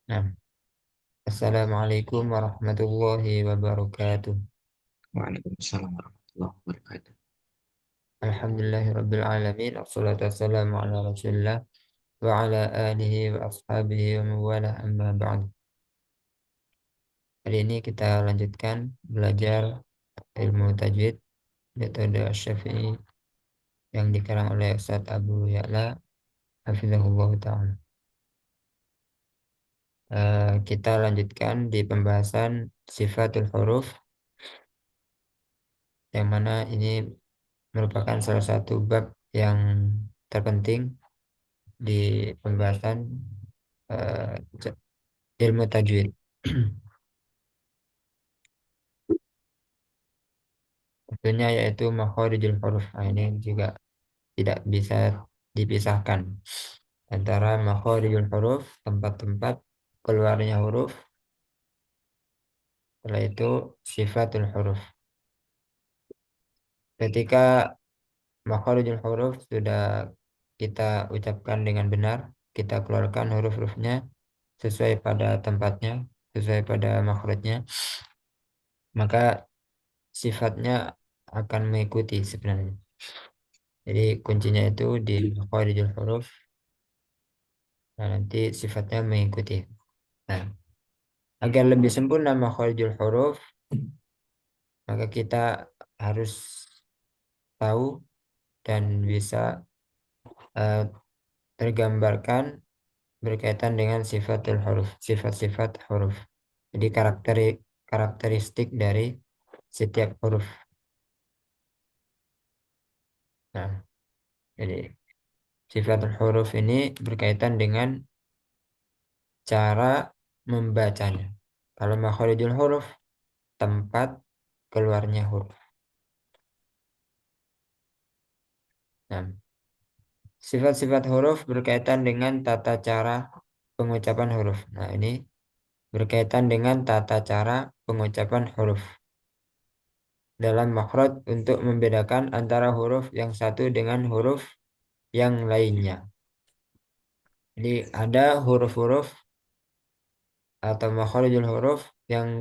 Nah, Assalamualaikum warahmatullahi wabarakatuh. Waalaikumsalam warahmatullahi wabarakatuh. Alhamdulillahirabbil alamin. Wassalatu wassalamu ala Rasulillah wa ala alihi wa ashabihi wa mawalah amma ba'd. Hari ini kita lanjutkan belajar ilmu tajwid metode Asy-Syafi'i yang dikarang oleh Ustaz Abu Ya'la hafizahullah taala. Kita lanjutkan di pembahasan sifatul huruf, yang mana ini merupakan salah satu bab yang terpenting di pembahasan eh, ilmu tajwid. Tentunya yaitu makharijul huruf. Nah, ini juga tidak bisa dipisahkan antara makharijul huruf, tempat-tempat keluarnya huruf, setelah itu sifatul huruf. Ketika makharijul huruf sudah kita ucapkan dengan benar, kita keluarkan huruf-hurufnya sesuai pada tempatnya, sesuai pada makhrajnya, maka sifatnya akan mengikuti sebenarnya. Jadi kuncinya itu di makharijul huruf. Nah, nanti sifatnya mengikuti. Nah, agar lebih sempurna makharijul huruf, maka kita harus tahu dan bisa eh, tergambarkan berkaitan dengan sifatul huruf, sifat-sifat huruf. Jadi karakteristik dari setiap huruf. Nah, jadi sifatul huruf ini berkaitan dengan cara membacanya. Kalau makharijul huruf, tempat keluarnya huruf. Nah, sifat-sifat huruf berkaitan dengan tata cara pengucapan huruf. Nah, ini berkaitan dengan tata cara pengucapan huruf dalam makhraj untuk membedakan antara huruf yang satu dengan huruf yang lainnya. Jadi ada huruf-huruf atau makharijul huruf yang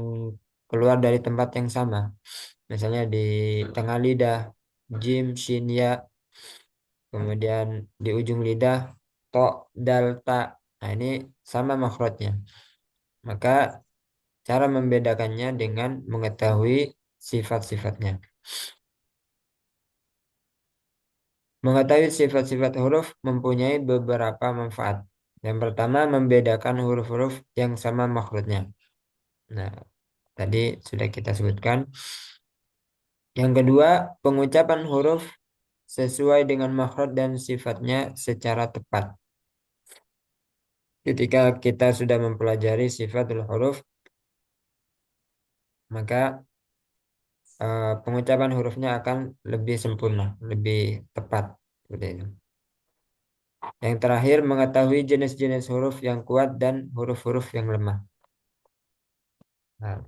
keluar dari tempat yang sama. Misalnya di tengah lidah, jim, shin, ya, kemudian di ujung lidah, to, dal, ta. Nah, ini sama makhrajnya. Maka cara membedakannya dengan mengetahui sifat-sifatnya. Mengetahui sifat-sifat huruf mempunyai beberapa manfaat. Yang pertama, membedakan huruf-huruf yang sama makhrajnya. Nah, tadi sudah kita sebutkan. Yang kedua, pengucapan huruf sesuai dengan makhraj dan sifatnya secara tepat. Ketika kita sudah mempelajari sifatul huruf, maka pengucapan hurufnya akan lebih sempurna, lebih tepat. Seperti itu. Yang terakhir, mengetahui jenis-jenis huruf yang kuat dan huruf-huruf yang lemah. Nah,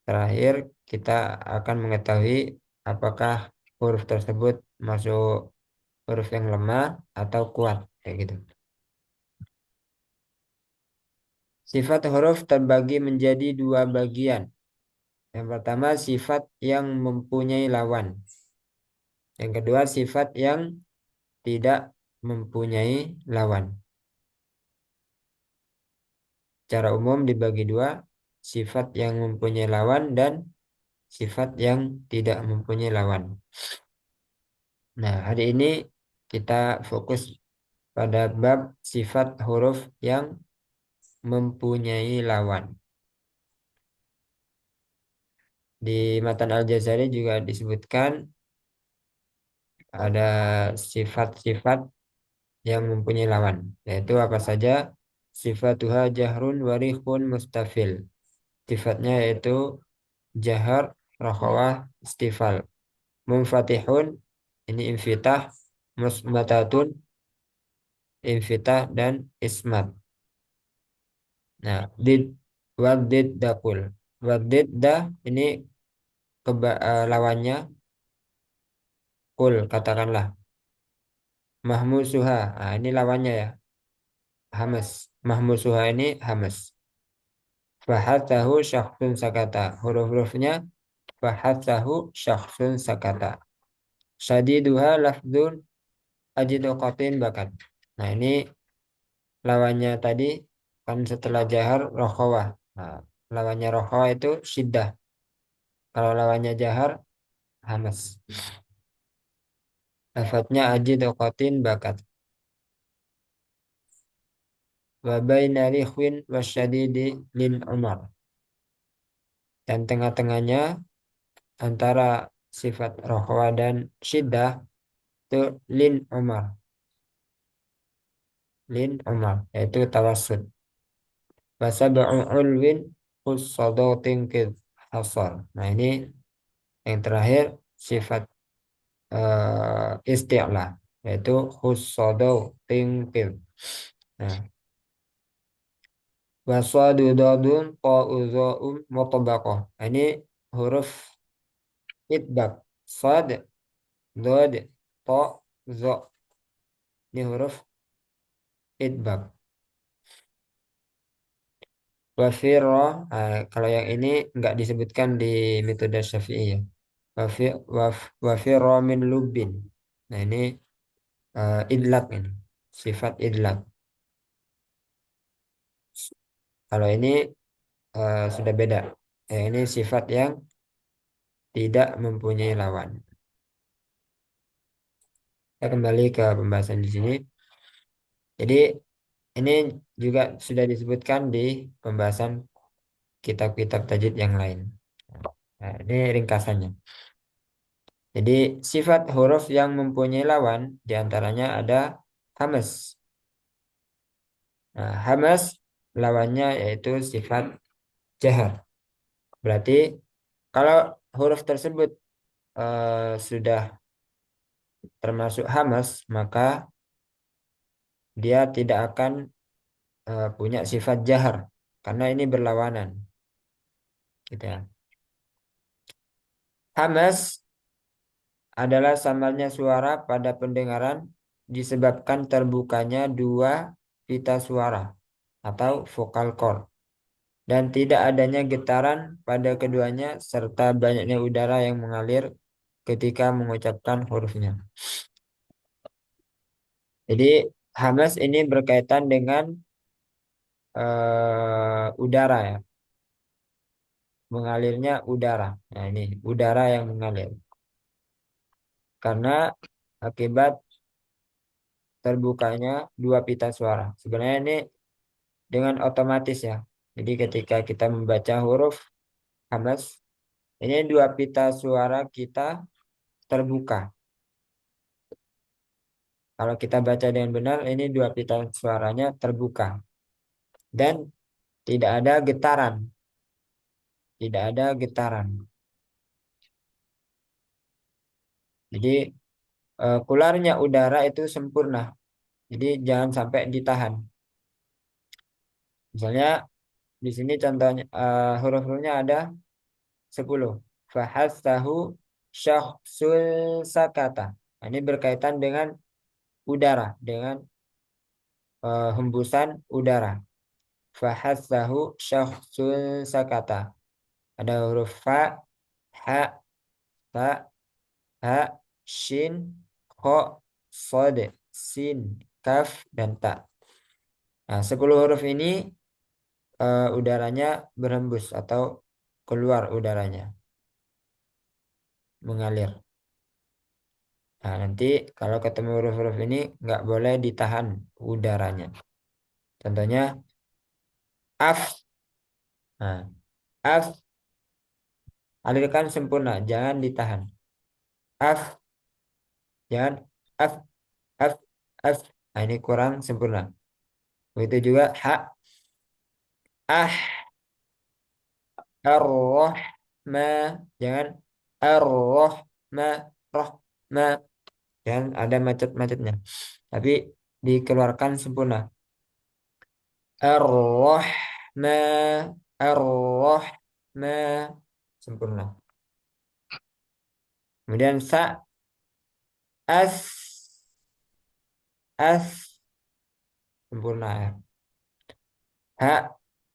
terakhir, kita akan mengetahui apakah huruf tersebut masuk huruf yang lemah atau kuat, kayak gitu. Sifat huruf terbagi menjadi dua bagian. Yang pertama, sifat yang mempunyai lawan. Yang kedua, sifat yang tidak mempunyai lawan. Secara umum dibagi dua, sifat yang mempunyai lawan dan sifat yang tidak mempunyai lawan. Nah, hari ini kita fokus pada bab sifat huruf yang mempunyai lawan. Di Matan Al-Jazari juga disebutkan ada sifat-sifat yang mempunyai lawan, yaitu apa saja? Sifatuha jahrun warihun mustafil. Sifatnya yaitu jahar, rakhawah, istifal. Munfatihun, ini infitah, musmatatun, infitah, dan ismat. Nah, wadid dakul. Wadid dah, ini lawannya kul, katakanlah. Mahmusuha, nah, ini lawannya ya. hamas. Mahmusuha ini hamas. Fahatsahu syakhsun sakata. Huruf-hurufnya fahatsahu syakhsun sakata. Syadiduha lafdun ajidu qatin bakat. Nah, ini lawannya tadi kan setelah jahar rokhawah. Nah, lawannya rokhawah itu syiddah. Kalau lawannya jahar hamas. Lafadznya ajidu qatin bakat. Wa baina likhwin wasyadidi lin umar. Dan tengah-tengahnya antara sifat rokhawah dan syiddah itu lin umar. Lin umar yaitu tawassud. Wasab'u ulwin khussadotin kid hasar. Nah, ini yang terakhir sifat isti'la yaitu khussadotin kid. Nah, wasadu dadun ta'u za'um mutabaqah. Nah, ini huruf idbak. Sad, dad, ta, za. Ini huruf idbak. Wafiro, kalau yang ini nggak disebutkan di metode Syafi'i ya. Wafi, wafiro min lubin. Nah, ini idlak ini. Sifat idlak. Kalau ini sudah beda. Ini sifat yang tidak mempunyai lawan. Kita kembali ke pembahasan di sini. Jadi ini juga sudah disebutkan di pembahasan kitab-kitab tajwid yang lain. Nah, ini ringkasannya. Jadi sifat huruf yang mempunyai lawan diantaranya ada hamas. Nah, hamas lawannya yaitu sifat jahar. Berarti kalau huruf tersebut sudah termasuk hamas, maka dia tidak akan punya sifat jahar karena ini berlawanan. Gitu ya. Hamas adalah samarnya suara pada pendengaran disebabkan terbukanya dua pita suara atau vokal cord dan tidak adanya getaran pada keduanya serta banyaknya udara yang mengalir ketika mengucapkan hurufnya. Jadi hamas ini berkaitan dengan udara ya, mengalirnya udara. Nah, ini udara yang mengalir karena akibat terbukanya dua pita suara. Sebenarnya ini dengan otomatis ya. Jadi ketika kita membaca huruf hamas, ini dua pita suara kita terbuka. Kalau kita baca dengan benar, ini dua pita suaranya terbuka dan tidak ada getaran, tidak ada getaran. Jadi keluarnya udara itu sempurna. Jadi jangan sampai ditahan. Misalnya di sini contohnya huruf-hurufnya ada 10. Fahastahu syakhsul sakata. Nah, ini berkaitan dengan udara, dengan hembusan udara. Fahastahu syakhsul sakata. Ada huruf fa, ha, ta, ha, shin, kho, sod, sin, kaf, dan ta. Nah, 10 huruf ini udaranya berhembus atau keluar udaranya, mengalir. Nah, nanti kalau ketemu huruf-huruf ini nggak boleh ditahan udaranya. Contohnya af. Nah, af alirkan sempurna, jangan ditahan. Af, jangan af, af, af. Nah, ini kurang sempurna. Begitu juga ha, ah, arroh, ma, jangan arroh, ma, roh, ma. Jangan ada macet-macetnya. Tapi dikeluarkan sempurna. Ar-Rahma, Ar-Rahma, sempurna. Kemudian sa, as, as, sempurna ya. Ha,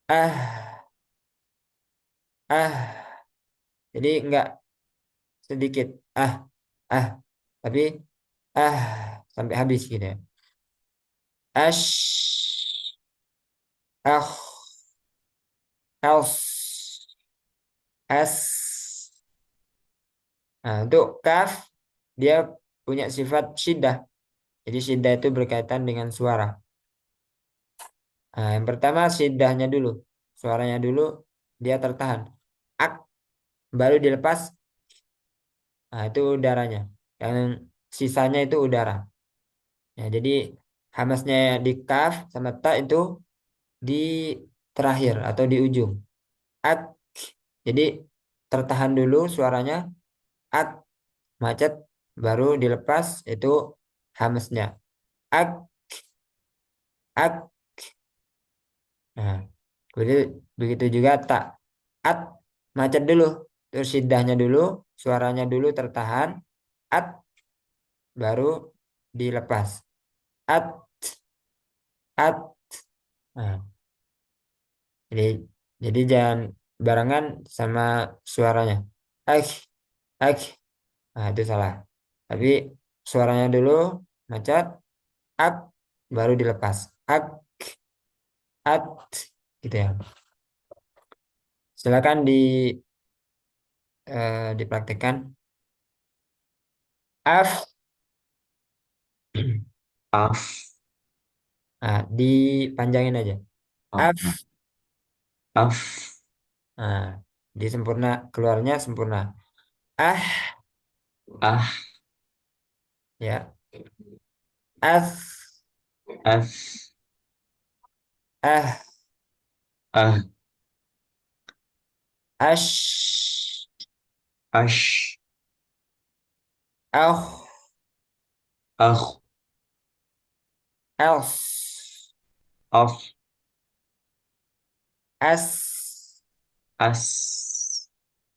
ah, ah. Jadi enggak sedikit ah, ah. Tapi ah sampai habis gitu ya. Ash, ah, else, as. Nah, untuk kaf dia punya sifat syiddah. Jadi syiddah itu berkaitan dengan suara. Nah, yang pertama syiddahnya dulu. Suaranya dulu dia tertahan. Ak baru dilepas. Nah, itu udaranya. Yang sisanya itu udara. Ya, jadi hamasnya di kaf sama ta itu di terakhir atau di ujung. Ak. Jadi tertahan dulu suaranya. Ak macet baru dilepas itu hamasnya. Ak, ak. Nah, begitu, begitu juga tak. At macet dulu. Terus siddahnya dulu, suaranya dulu tertahan. At baru dilepas. At, at. Nah, jadi jadi jangan barengan sama suaranya. Ak, ak. Nah, itu salah. Tapi suaranya dulu macet. Ak baru dilepas. Ak, at. Gitu ya. Silakan dipraktikkan. Af. Af, Nah, dipanjangin aja. oh, Af. af, Nah, disempurna keluarnya sempurna. Ah, ah, ya. As, af, ah, ah, ash, ash, ah, ah, else, af, as. as,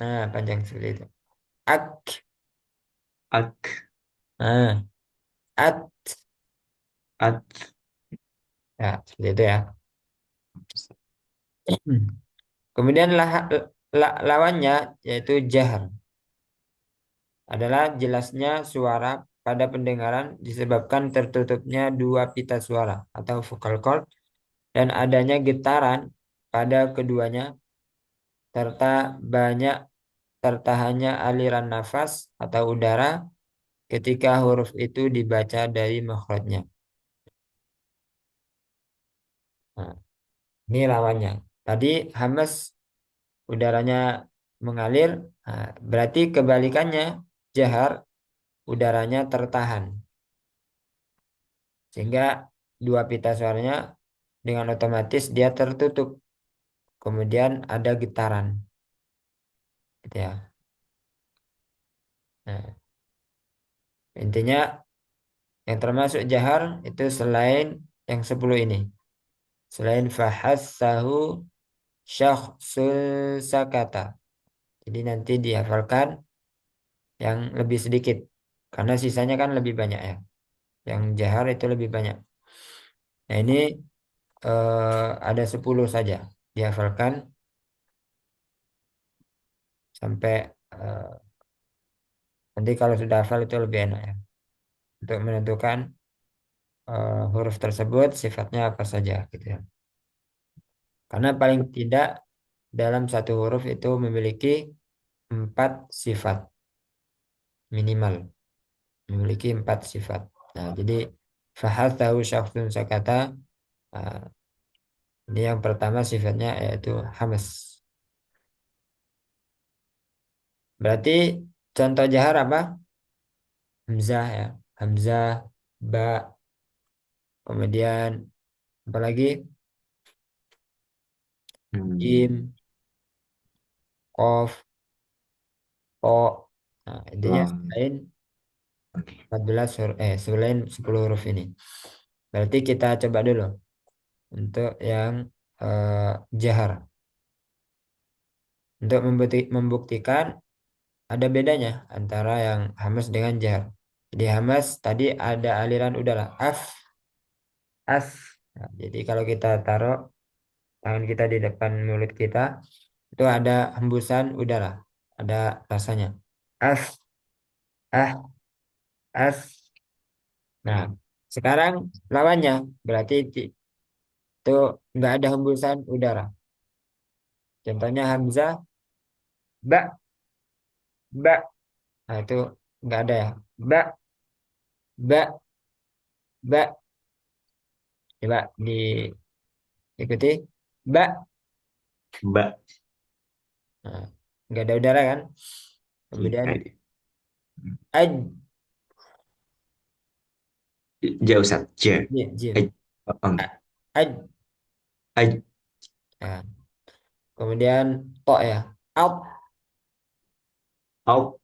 Nah, panjang seperti itu. Ak, ak, nah, at. at. Ya, seperti itu ya. Kemudian lawannya yaitu jahar adalah jelasnya suara pada pendengaran disebabkan tertutupnya dua pita suara atau vocal cord dan adanya getaran pada keduanya serta banyak tertahannya aliran nafas atau udara ketika huruf itu dibaca dari makhrajnya. Nah, ini lawannya. Tadi hamas udaranya mengalir, nah, berarti kebalikannya jahar udaranya tertahan sehingga dua pita suaranya dengan otomatis dia tertutup. Kemudian ada getaran, gitu ya. Nah, intinya yang termasuk jahar itu selain yang 10 ini. Selain fahassahu syakhsul sakata. Jadi nanti dihafalkan yang lebih sedikit. Karena sisanya kan lebih banyak ya. Yang jahar itu lebih banyak. Nah ini ada 10 saja. Dihafalkan sampai nanti kalau sudah hafal itu lebih enak ya. Untuk menentukan huruf tersebut sifatnya apa saja gitu ya. Karena paling tidak dalam satu huruf itu memiliki 4 sifat minimal. Memiliki 4 sifat. Nah, jadi tahu syakhsun sakata. Nah, ini yang pertama sifatnya yaitu hamas. Berarti contoh jahar apa? Hamzah ya. Hamzah, ba, kemudian apa lagi? Hmm, Jim, Qaf, Po. Nah, intinya wah, selain 14 huruf, selain 10 huruf ini. Berarti kita coba dulu untuk yang jahar. Untuk membuktikan ada bedanya antara yang hamas dengan jahar. Jadi hamas tadi ada aliran udara. Af, as. Nah, jadi kalau kita taruh tangan kita di depan mulut kita, itu ada hembusan udara, ada rasanya. As, ah, as. Nah, sekarang lawannya berarti itu nggak ada hembusan udara. Contohnya Hamzah, ba, ba. Nah, itu nggak ada ya. Ba, ba, ba. Coba diikuti. Ba. Mbak. Nah, nggak ada udara kan. Kemudian Iya. aj, Ja Ustaz. Ja. jim. Aj. Ang. Aj. Aj. Nah, kemudian to ya. Out. Au.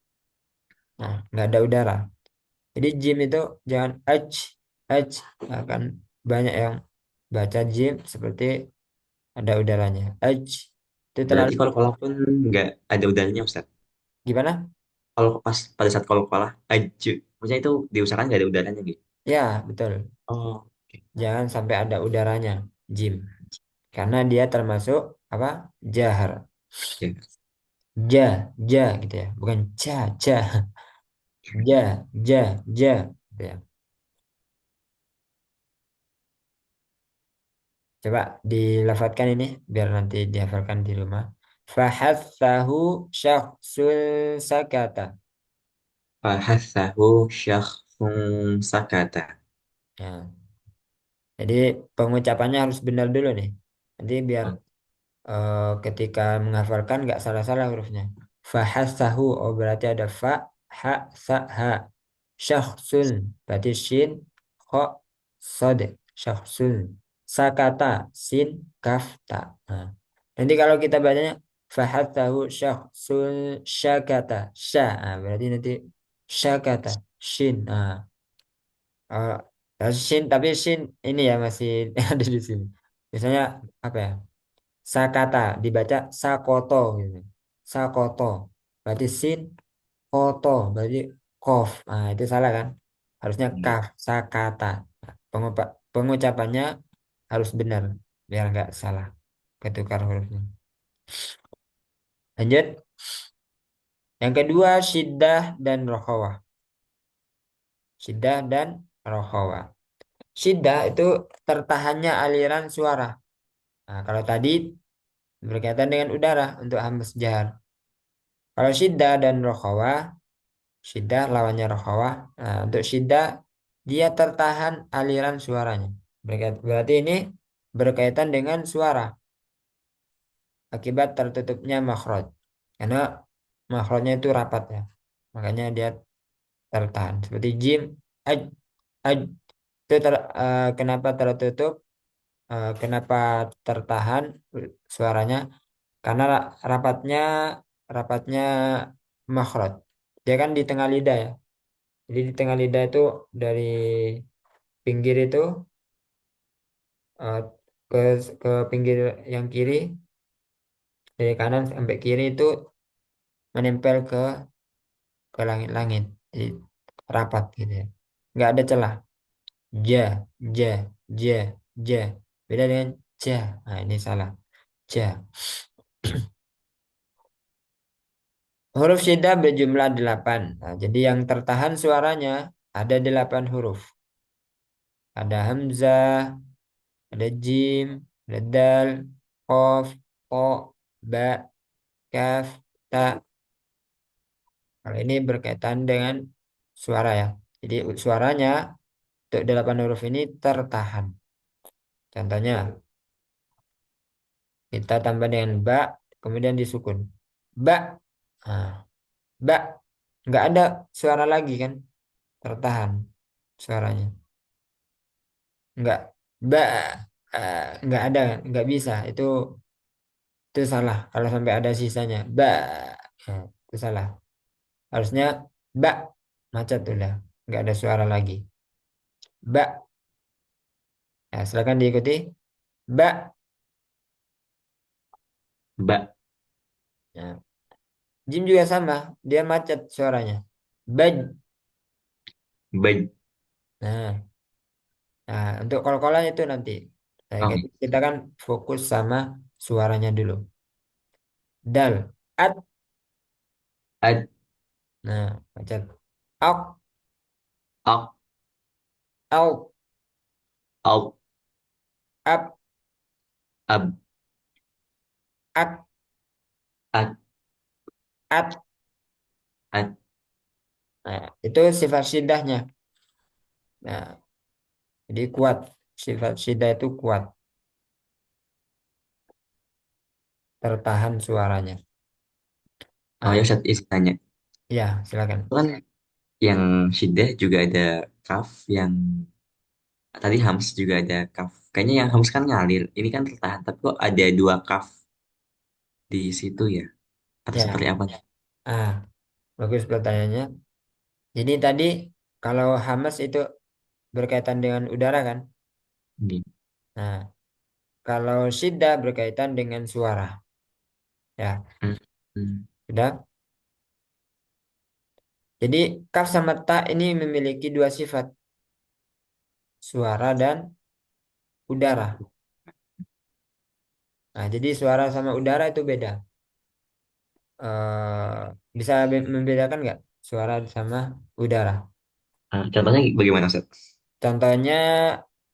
Nah, nggak ada udara. Jadi jim itu jangan aj. Akan banyak yang baca jim seperti ada udaranya. Aj. Itu terlalu Berarti kalau kolah pun nggak ada udaranya Ustaz. gimana? Kalau pas pada saat kalau kolah, aju. Maksudnya itu diusahakan nggak ada udaranya gitu. Ya, betul. Oh, oke. Jangan sampai ada udaranya jim. Karena dia termasuk apa? Jahar. Ya. Ja, ja gitu ya. Bukan ca. Ja, ja. Gitu ya. Coba dilafadzkan ini biar nanti dihafalkan di rumah. Fahathahu syakhsul sakata. Fahathahu syakhsun sakata. Ya. Jadi pengucapannya harus benar dulu nih. Nanti biar ketika menghafalkan nggak salah-salah hurufnya. Fahathahu, oh berarti ada fa, ha, sa, ha. Syakhsun, berarti shin, kho, sod. Syakhsun. Sakata, sin, kaf, ta. Nah, nanti kalau kita bacanya fahathahu syakhsun syakata, sya. Nah, berarti nanti syakata, shin. Nah, eh, shin, tapi shin ini ya masih ada di sini. Misalnya apa ya? Sakata dibaca sakoto gitu. Sakoto. Berarti sin koto berarti kof. Nah, itu salah kan? Harusnya kaf sakata. Nah, pengucapannya harus benar biar nggak salah ketukar hurufnya. Lanjut. Yang kedua syiddah dan rokhawah. Syiddah dan rokhawah. Syiddah itu tertahannya aliran suara. Nah, kalau tadi berkaitan dengan udara untuk hambus jahar. Kalau syiddah dan rokhawah, syiddah lawannya rokhawah. Nah, untuk syiddah dia tertahan aliran suaranya. Berarti ini berkaitan dengan suara akibat tertutupnya makhraj. Karena makhrajnya itu rapat ya. Makanya dia tertahan. Seperti jim, aj, aj. Itu kenapa tertutup? Kenapa tertahan suaranya? Karena rapatnya rapatnya makhraj. Dia kan di tengah lidah ya. Jadi di tengah lidah itu dari pinggir itu eh, ke ke pinggir yang kiri dari kanan sampai kiri itu menempel ke langit-langit. Jadi rapat gitu ya. Nggak ada celah. Ja, ja, ja, ja. Beda dengan ja. Nah, ini salah. Ja. Huruf syiddah berjumlah 8. Nah, jadi yang tertahan suaranya ada 8 huruf. Ada hamzah, ada jim, ada dal, qaf, ko, ba, kaf, ta. Kalau ini berkaitan dengan suara ya. Jadi suaranya untuk 8 huruf ini tertahan. Contohnya kita tambah dengan ba, kemudian disukun. Ba, nah, ba, nggak ada suara lagi kan? Tertahan suaranya. Nggak, ba, nggak ada, nggak bisa. Itu salah. Kalau sampai ada sisanya, ba, nah, itu salah. Harusnya ba, macet udah, nggak ada suara lagi. Ba, nah, silakan diikuti. Ba, Mbak. nah, jim juga sama, dia macet suaranya. Baj, Baik. nah, nah untuk kol-kolan itu nanti. Nah, Oke. kita kan fokus sama suaranya dulu. Dal, at, Ad, nah, baca. Ok, ok, au, au, ap, ab, ak, ad, at. ad. Nah, itu sifat syidahnya. Nah, jadi kuat. Sifat syidah itu kuat, tertahan suaranya. Oh ya Nah, Ustaz, istilahnya. ya, silakan. Itu kan yang syiddah juga ada kaf, yang tadi hams juga ada kaf. Kayaknya yang hams kan ngalir. Ini kan tertahan, tapi kok ada dua kaf di situ ya? Atau seperti Ya, apa? ah, bagus pertanyaannya. Jadi tadi kalau hamas itu berkaitan dengan udara kan? Ini. Nah, kalau syiddah berkaitan dengan suara. Ya, Hmm. Hmm. sudah. Jadi kaf sama ta ini memiliki dua sifat, suara dan udara. Nah, jadi suara sama udara itu beda. Bisa membedakan nggak suara sama udara? Contohnya bagaimana Ustaz? Contohnya,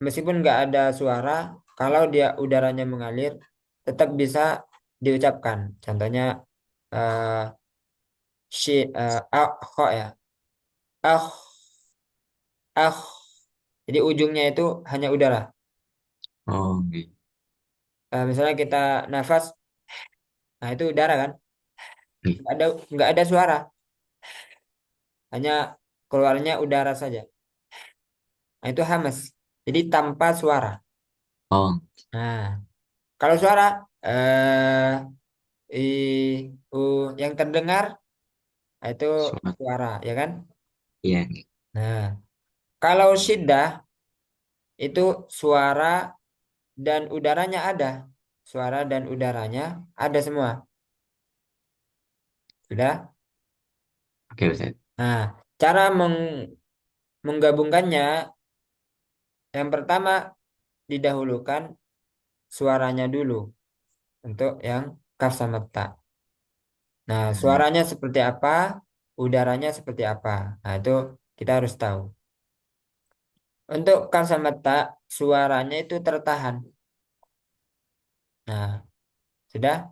meskipun nggak ada suara, kalau dia udaranya mengalir, tetap bisa diucapkan. Contohnya, eh ah, kho ya, ah, ah. Jadi ujungnya itu hanya udara. Oh, oke. Misalnya kita nafas, nah itu udara kan? Nih. Nggak ada suara, hanya keluarnya udara saja. Nah itu hamas. Jadi tanpa suara. Oh, Nah, kalau suara, i, u, yang terdengar nah, itu suara. suara, ya kan? Iya. Nah, kalau syiddah itu suara dan udaranya ada. Suara dan udaranya ada semua. Sudah? Oke Ustaz. Nah, cara menggabungkannya, yang pertama didahulukan suaranya dulu untuk yang kaf sama ta. Nah, Hmm. suaranya seperti apa, udaranya seperti apa. Nah, itu kita harus tahu. Untuk kaf sama ta, suaranya itu tertahan. Nah, sudah.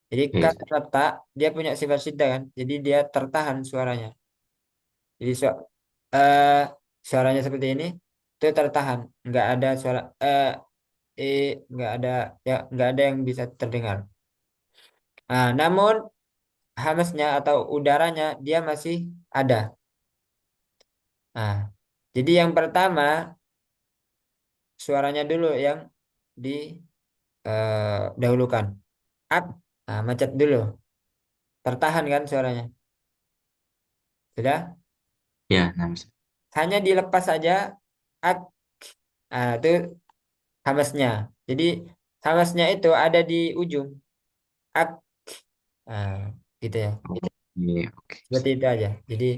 Jadi Oke kaf Ustaz. sama ta, dia punya sifat syiddah kan. Jadi dia tertahan suaranya. Jadi eh, suaranya seperti ini, itu tertahan. Nggak ada suara, nggak ada, ya, nggak ada yang bisa terdengar. Nah, namun hamasnya atau udaranya dia masih ada. Nah, jadi yang pertama suaranya dulu yang didahulukan. Ak, nah, macet dulu, tertahan kan suaranya. Sudah, Ya, nah Ustaz. hanya dilepas saja ak, nah, itu hamasnya. Jadi hamasnya itu ada di ujung ak, nah, gitu ya. Oke, oke. Seperti itu aja. Jadi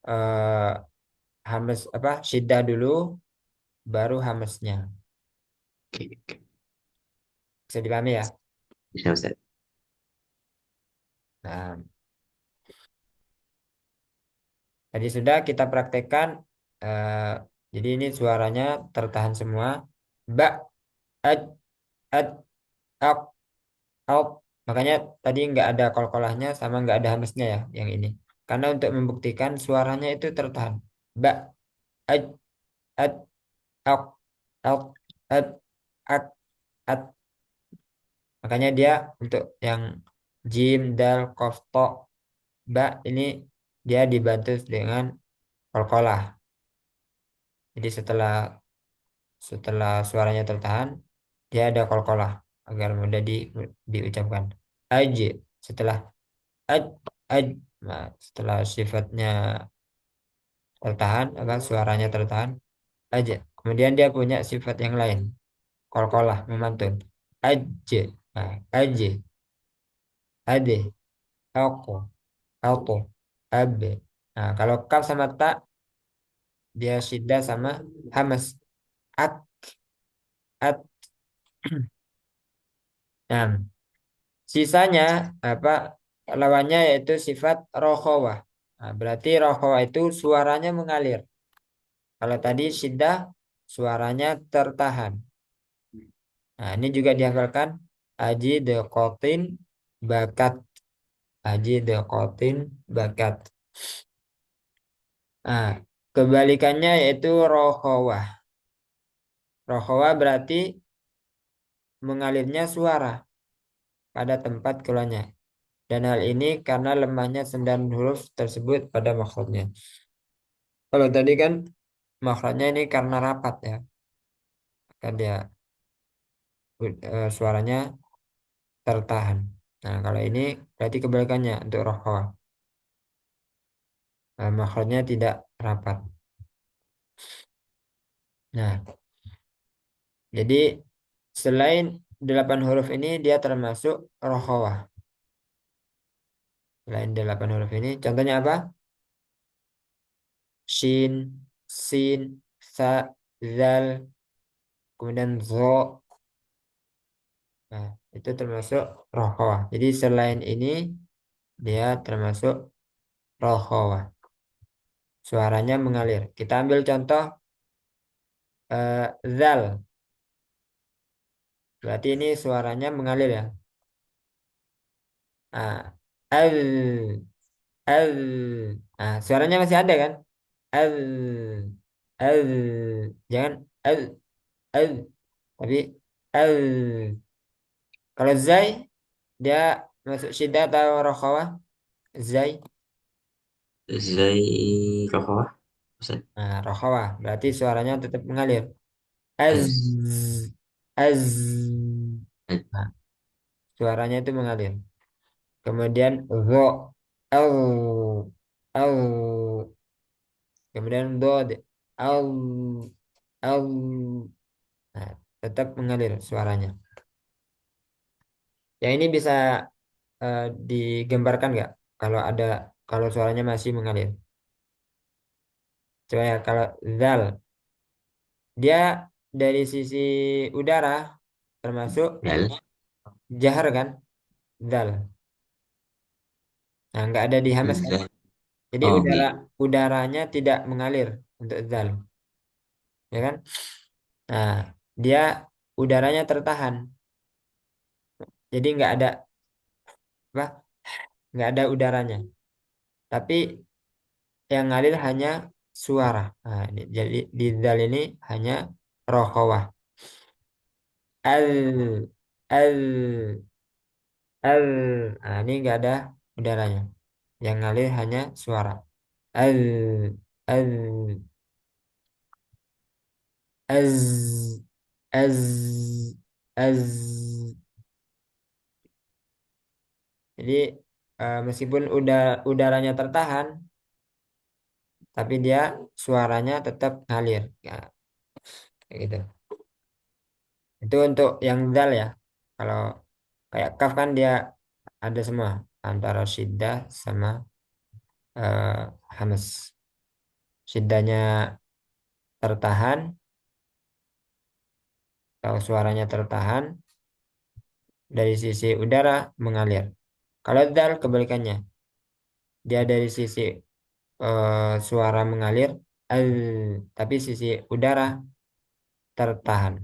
eh, hamas apa? Syiddah dulu, baru hamasnya. Oke, oke. Bisa dipahami ya? Bisa Ustaz. Nah, tadi sudah kita praktekkan. eh, jadi ini suaranya tertahan semua. Ba, ad, ad, ak, ok. Makanya tadi nggak ada kol-kolahnya sama nggak ada hamesnya ya yang ini. Karena untuk membuktikan suaranya itu tertahan. Ba, ad, ad, ok, ok, ad, ak, ad. Makanya dia untuk yang jim, dal, kof, to, ba ini dia dibantu dengan kol-kolah. Jadi setelah setelah suaranya tertahan, dia ada kol-kolah agar mudah diucapkan. Aj, setelah aj, aj, nah, setelah sifatnya tertahan, agar suaranya tertahan, aja. Kemudian dia punya sifat yang lain, kol-kolah, memantun. Aj, nah, aj, ade, aku, aku, abe. Nah, kalau kaf sama ta, dia syiddah sama hamas. Ak, at. Nah, sisanya apa lawannya yaitu sifat rokhawah. Nah, berarti rokhawah itu suaranya mengalir. Kalau tadi syiddah suaranya tertahan. Nah, ini juga dihafalkan aji dekotin bakat. Aji dekotin bakat. Nah, kebalikannya yaitu rokhawah. Rokhawah berarti mengalirnya suara pada tempat keluarnya. Dan hal ini karena lemahnya sendan huruf tersebut pada makhrajnya. Kalau tadi kan makhrajnya ini karena rapat ya. Kan dia suaranya tertahan. Nah, kalau ini berarti kebalikannya untuk rokhawah. Makhrajnya tidak rapat. Nah, jadi selain 8 huruf ini dia termasuk rokhawah. Selain 8 huruf ini, contohnya apa? Shin, sin, sa, zal, kemudian zo. Nah, itu termasuk rokhawah. Jadi selain ini dia termasuk rokhawah. Suaranya mengalir. Kita ambil contoh zal. Berarti ini suaranya mengalir ya. Nah, al, al. Nah, suaranya masih ada kan? Al, al. Jangan al, al. Tapi al. Kalau zai dia masuk syiddah atau rokhawah? Zai. Zai rokoah. Ustaz. Nah, rokhawah. Berarti suaranya tetap mengalir. Az, Az. az. Nah, suaranya itu mengalir. Kemudian ro, al, al. Kemudian dod, al, al. Nah, tetap mengalir suaranya. Yang ini bisa digambarkan nggak? Kalau ada, kalau suaranya masih mengalir. Coba ya, kalau zal, dia dari sisi udara termasuk Dal. jahar kan? Zal. Nah, nggak ada di hamas kan? Zai. Jadi Oh, oke. udaranya tidak mengalir untuk zal, ya kan? Nah, dia udaranya tertahan. Jadi nggak ada apa? Nggak ada udaranya. Tapi yang ngalir hanya suara. Nah, jadi di zal ini hanya rokhawah. Al, al, al. Nah, ini nggak ada udaranya. Yang ngalir hanya suara. Al, al, az, az, az. Jadi meskipun udaranya tertahan, tapi dia suaranya tetap ngalir. Ya, kayak gitu. Itu untuk yang dal ya. Kalau kayak kaf kan dia ada semua antara syiddah sama hamas. Syiddahnya tertahan atau suaranya tertahan dari sisi udara mengalir. Kalau dal kebalikannya, dia dari sisi suara mengalir, al, tapi sisi udara tertahan.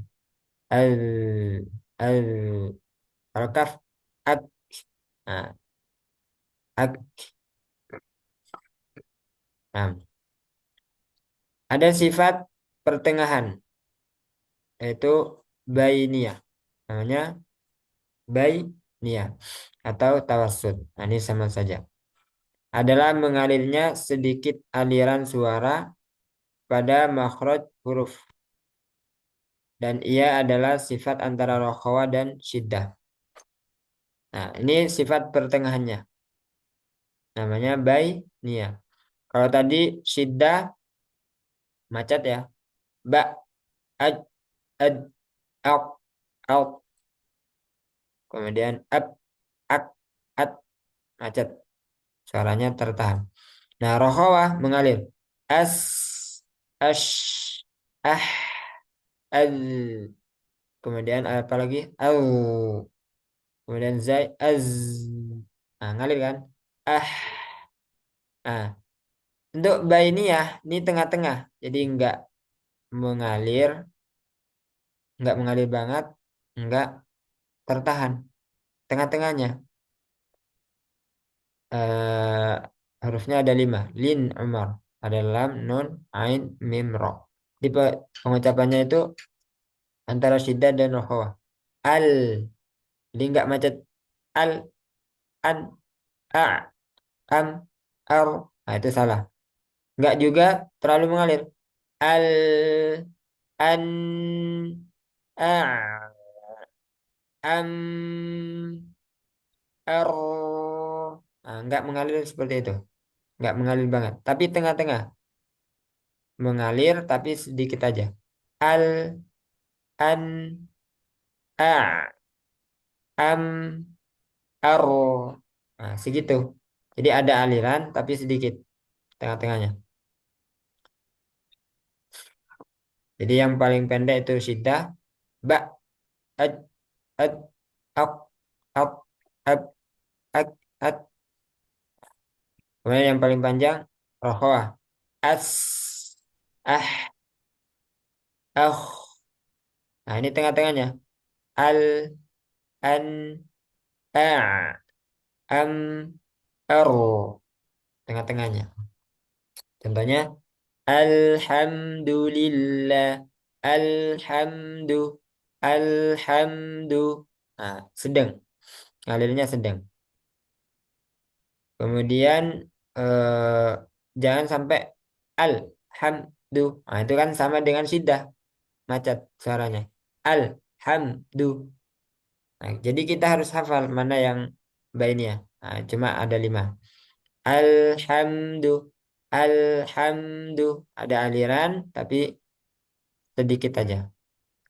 Al, al. Kalau kaf, ak. Nah, ak. Nah, ada sifat pertengahan yaitu bainiyah. Namanya bainiyah atau tawassut. Nah, ini sama saja. Adalah mengalirnya sedikit aliran suara pada makhraj huruf dan ia adalah sifat antara rokhawah dan syiddah. Nah, ini sifat pertengahannya. Namanya bainiyah. Kalau tadi syiddah macet ya. Ba, ad, ad, ak, al. Kemudian ab, ak, at, macet. Suaranya tertahan. Nah, rokhawah mengalir. As, ash, ah, al. kemudian apa lagi? Au, kemudian zai, az. Nah, ngalir kan? Ah, nah, untuk ba ini ya, ini tengah-tengah. Jadi mengalir, nggak mengalir banget, nggak tertahan. Tengah-tengahnya. eh Hurufnya ada 5. Lin, Umar. Ada lam, nun, ain, mim, ro. Di pengucapannya itu antara syiddah dan rokhawah. Al, jadi nggak macet. Al, an, a, am, ar. Nah, itu salah. Nggak juga terlalu mengalir. Al, an, a, am, ar. Nah, nggak mengalir seperti itu. Nggak mengalir banget. Tapi tengah-tengah. Mengalir tapi sedikit aja. Al, an, a, am, ar. Nah, segitu. Jadi ada aliran tapi sedikit tengah-tengahnya. Jadi yang paling pendek itu syiddah, ba, ad, ad, ak, ak, ab, ak, ad. Kemudian yang paling panjang rohwah. As, ah, ah. Nah, ini tengah-tengahnya. Al, an, a, am, ar. Tengah-tengahnya. Contohnya alhamdulillah, alhamdu, alhamdu. Nah, sedang, ngalirnya sedang. Kemudian eh, jangan sampai alhamdu. Nah, itu kan sama dengan syiddah, macet suaranya. Alhamdu. Nah, jadi kita harus hafal mana yang baiknya. Nah, cuma ada 5. Alhamdu, alhamdu. Ada aliran tapi sedikit aja.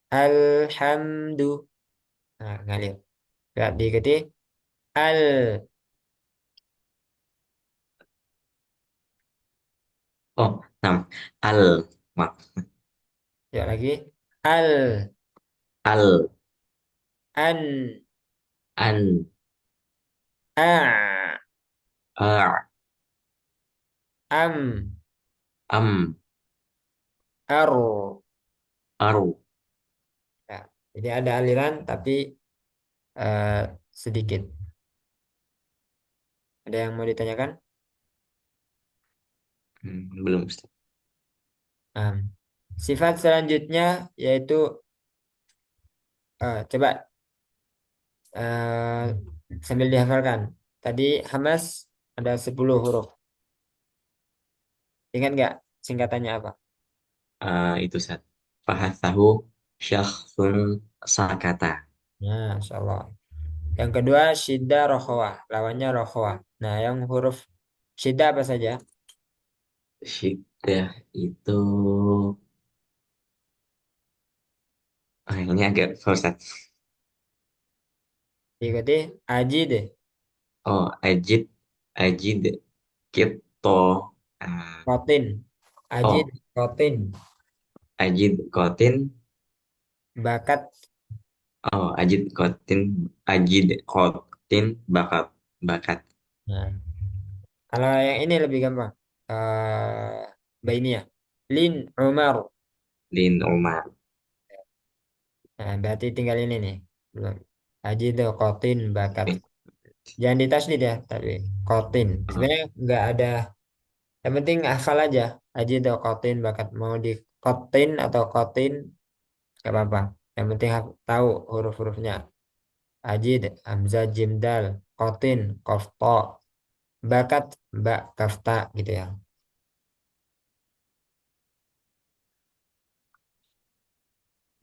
Alhamdu. Nah, ngalir. Gak diikuti. Al. Oh, nam. Al. Maaf. Ya lagi. Al. Al. An. An. A. A. Am. Am. Ar. Aru. Ya. Jadi ada aliran tapi sedikit. Ada yang mau ditanyakan? Belum, Ustaz. Am. Sifat selanjutnya yaitu coba sambil dihafalkan. Tadi Hamas ada 10 huruf. Ingat nggak singkatannya apa? Itu, Ustaz. Fahathahu syakhsun sakata. Nah, insya Allah. Yang kedua, syiddah rokhawah. Lawannya rokhawah. Nah, yang huruf syiddah apa saja? Syiddah itu... ini agak susah, Ustaz. Diikuti ajid, Oh, ajid. Ajid. Kito. Ah, kotin. Ajid, oh, kotin. ajid kotin. Bakat. Oh, ajid kotin. Ajid kotin bakat. Bakat. Nah, kalau yang ini lebih gampang. Bainiyah. Lin Umar. Lin Umar. Nah, berarti tinggal ini nih. Belum. Ajid, kotin, bakat. Eh, Jangan ditasdid ya, tapi kotin. oh, Sebenarnya nggak ada. Yang penting hafal aja. Ajid, kotin, bakat. Mau di kotin atau kotin, nggak apa-apa. Yang penting tahu huruf-hurufnya. Ajid, hamzah, jim, dal, kotin, kof, to, bakat, ba, kafta gitu ya.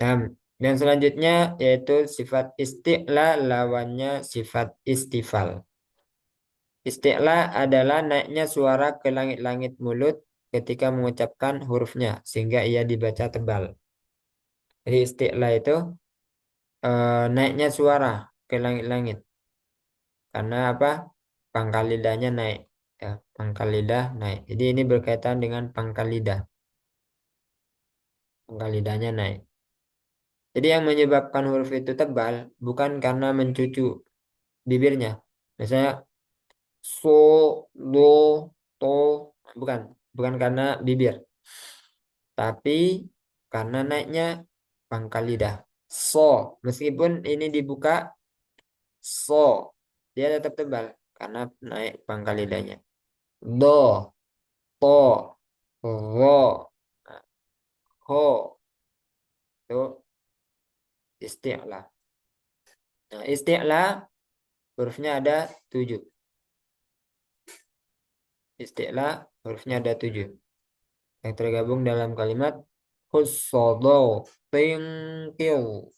Nah, dan selanjutnya yaitu sifat isti'la lawannya sifat istifal. Isti'la adalah naiknya suara ke langit-langit mulut ketika mengucapkan hurufnya sehingga ia dibaca tebal. Jadi isti'la itu naiknya suara ke langit-langit karena apa? Pangkal lidahnya naik. Ya, pangkal lidah naik. Jadi ini berkaitan dengan pangkal lidah. Pangkal lidahnya naik. Jadi yang menyebabkan huruf itu tebal bukan karena mencucu bibirnya. Misalnya so, lo, to, bukan, bukan karena bibir, tapi karena naiknya pangkal lidah. So, meskipun ini dibuka, so, dia tetap tebal karena naik pangkal lidahnya. Do, to, ro, nah, ho, itu isti'la. Nah, isti'la hurufnya ada 7. Isti'la hurufnya ada 7. Yang tergabung dalam kalimat hussodo, tingkil,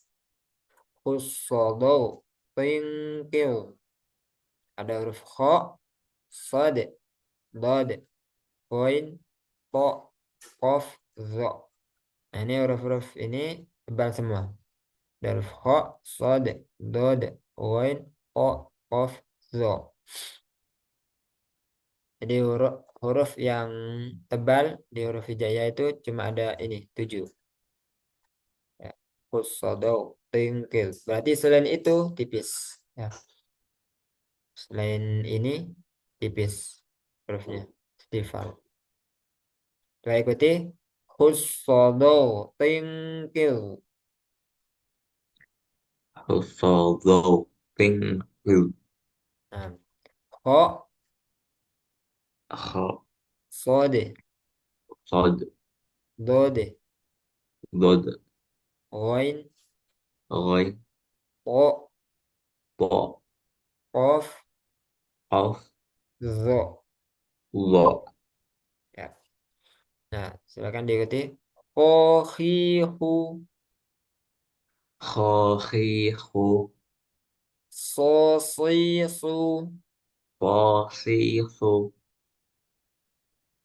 hussodo, tingkil. Ada huruf kho, sod, dod, koin, po, kof, zo. Nah, ini huruf-huruf ini tebal semua. Ada huruf kho, sod, dod, koin, po, kof, zo. Jadi huruf yang tebal di huruf hijaiyah itu cuma ada ini 7. Ya. Kusodau, tingkil. Berarti selain itu tipis. Ya. Selain ini tipis hurufnya. Stifal. Coba ikuti. Kusodau, tingkil. Follow, think, will, Nah. Ho, ho, sode, sod, dode, dod, oin, roy, po, po, kof, of, zo. lo, Ya. Nah, silakan diikuti. Kohihu, ho, hi, hu, sosisu. po, si, hu,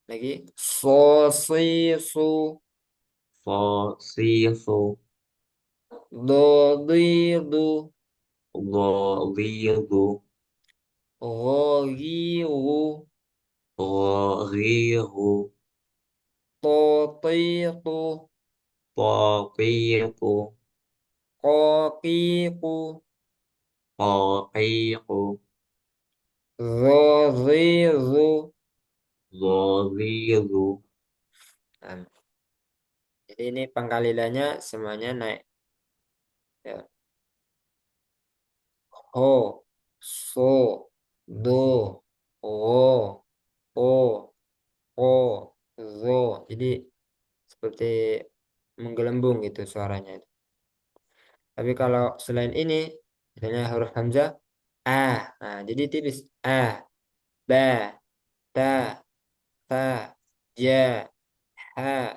Lagi. Sosisu. fo, si, fu, Dodidu. lo, li, lu, Ghagiru. ro, ri, ru, Totitu. po, pi, pu, Kokiku. po, pi, pu, Zozizu. lo, li, lu, Nah, jadi ini pangkalilanya semuanya naik. Ya. Ho. So. Do. O. O. O. Zo. Jadi seperti menggelembung gitu suaranya. Tapi kalau selain ini, misalnya huruf hamzah, a, nah jadi tipis a, ba, ta, ta, ja, ha.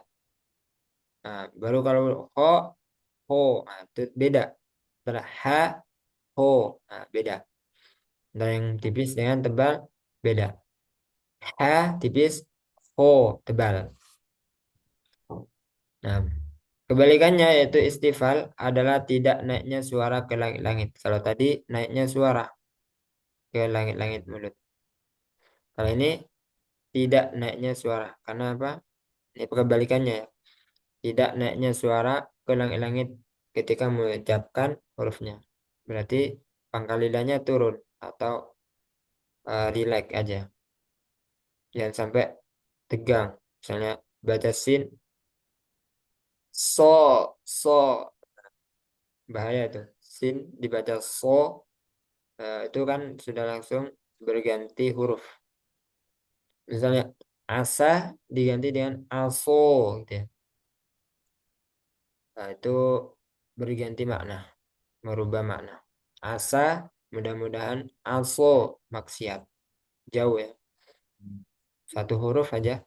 Nah, baru kalau ho, ho, nah, itu beda. Setelah ha, ho, nah, beda. Dan yang tipis dengan tebal beda. Ha tipis, ho tebal. Nah, kebalikannya yaitu istifal adalah tidak naiknya suara ke langit-langit. Kalau tadi naiknya suara ke langit-langit mulut. Kalau ini tidak naiknya suara. Karena apa? Ini kebalikannya ya. Tidak naiknya suara ke langit-langit ketika mengucapkan hurufnya. Berarti pangkal lidahnya turun atau relax aja. Jangan sampai tegang. Misalnya baca sin, so, so. Bahaya tuh. Sin dibaca so, itu kan sudah langsung berganti huruf. Misalnya asa diganti dengan aso gitu ya. Nah, itu berganti makna, merubah makna. Asa, mudah-mudahan aso maksiat. Jauh ya. Satu huruf aja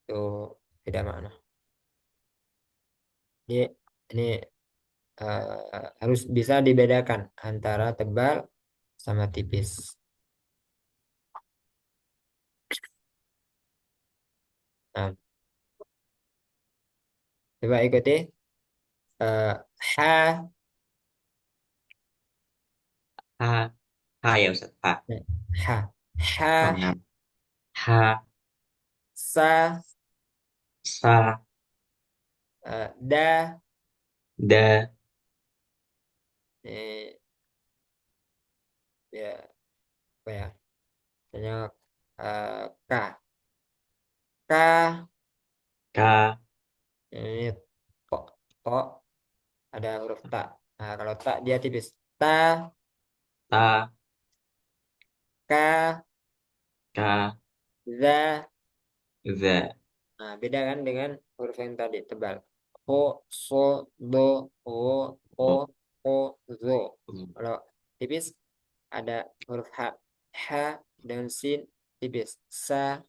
itu beda makna. Ini harus bisa dibedakan antara tebal sama tipis. Nah, coba ikuti. Ha, ha, ha ya Ustaz, ha, ha, ha, tangan, ha, sa, sa, da, da, Ini ya apa ya? Misalnya K. K Ka, ini to, to ada huruf ta. Nah, kalau ta dia tipis. Ta, ta, ka, ka, za. za, Nah, beda kan dengan huruf yang tadi tebal. Ho, so, do, wo, o, o, o, zo. u, Kalau tipis ada huruf H. H dengan sin tipis. Sa,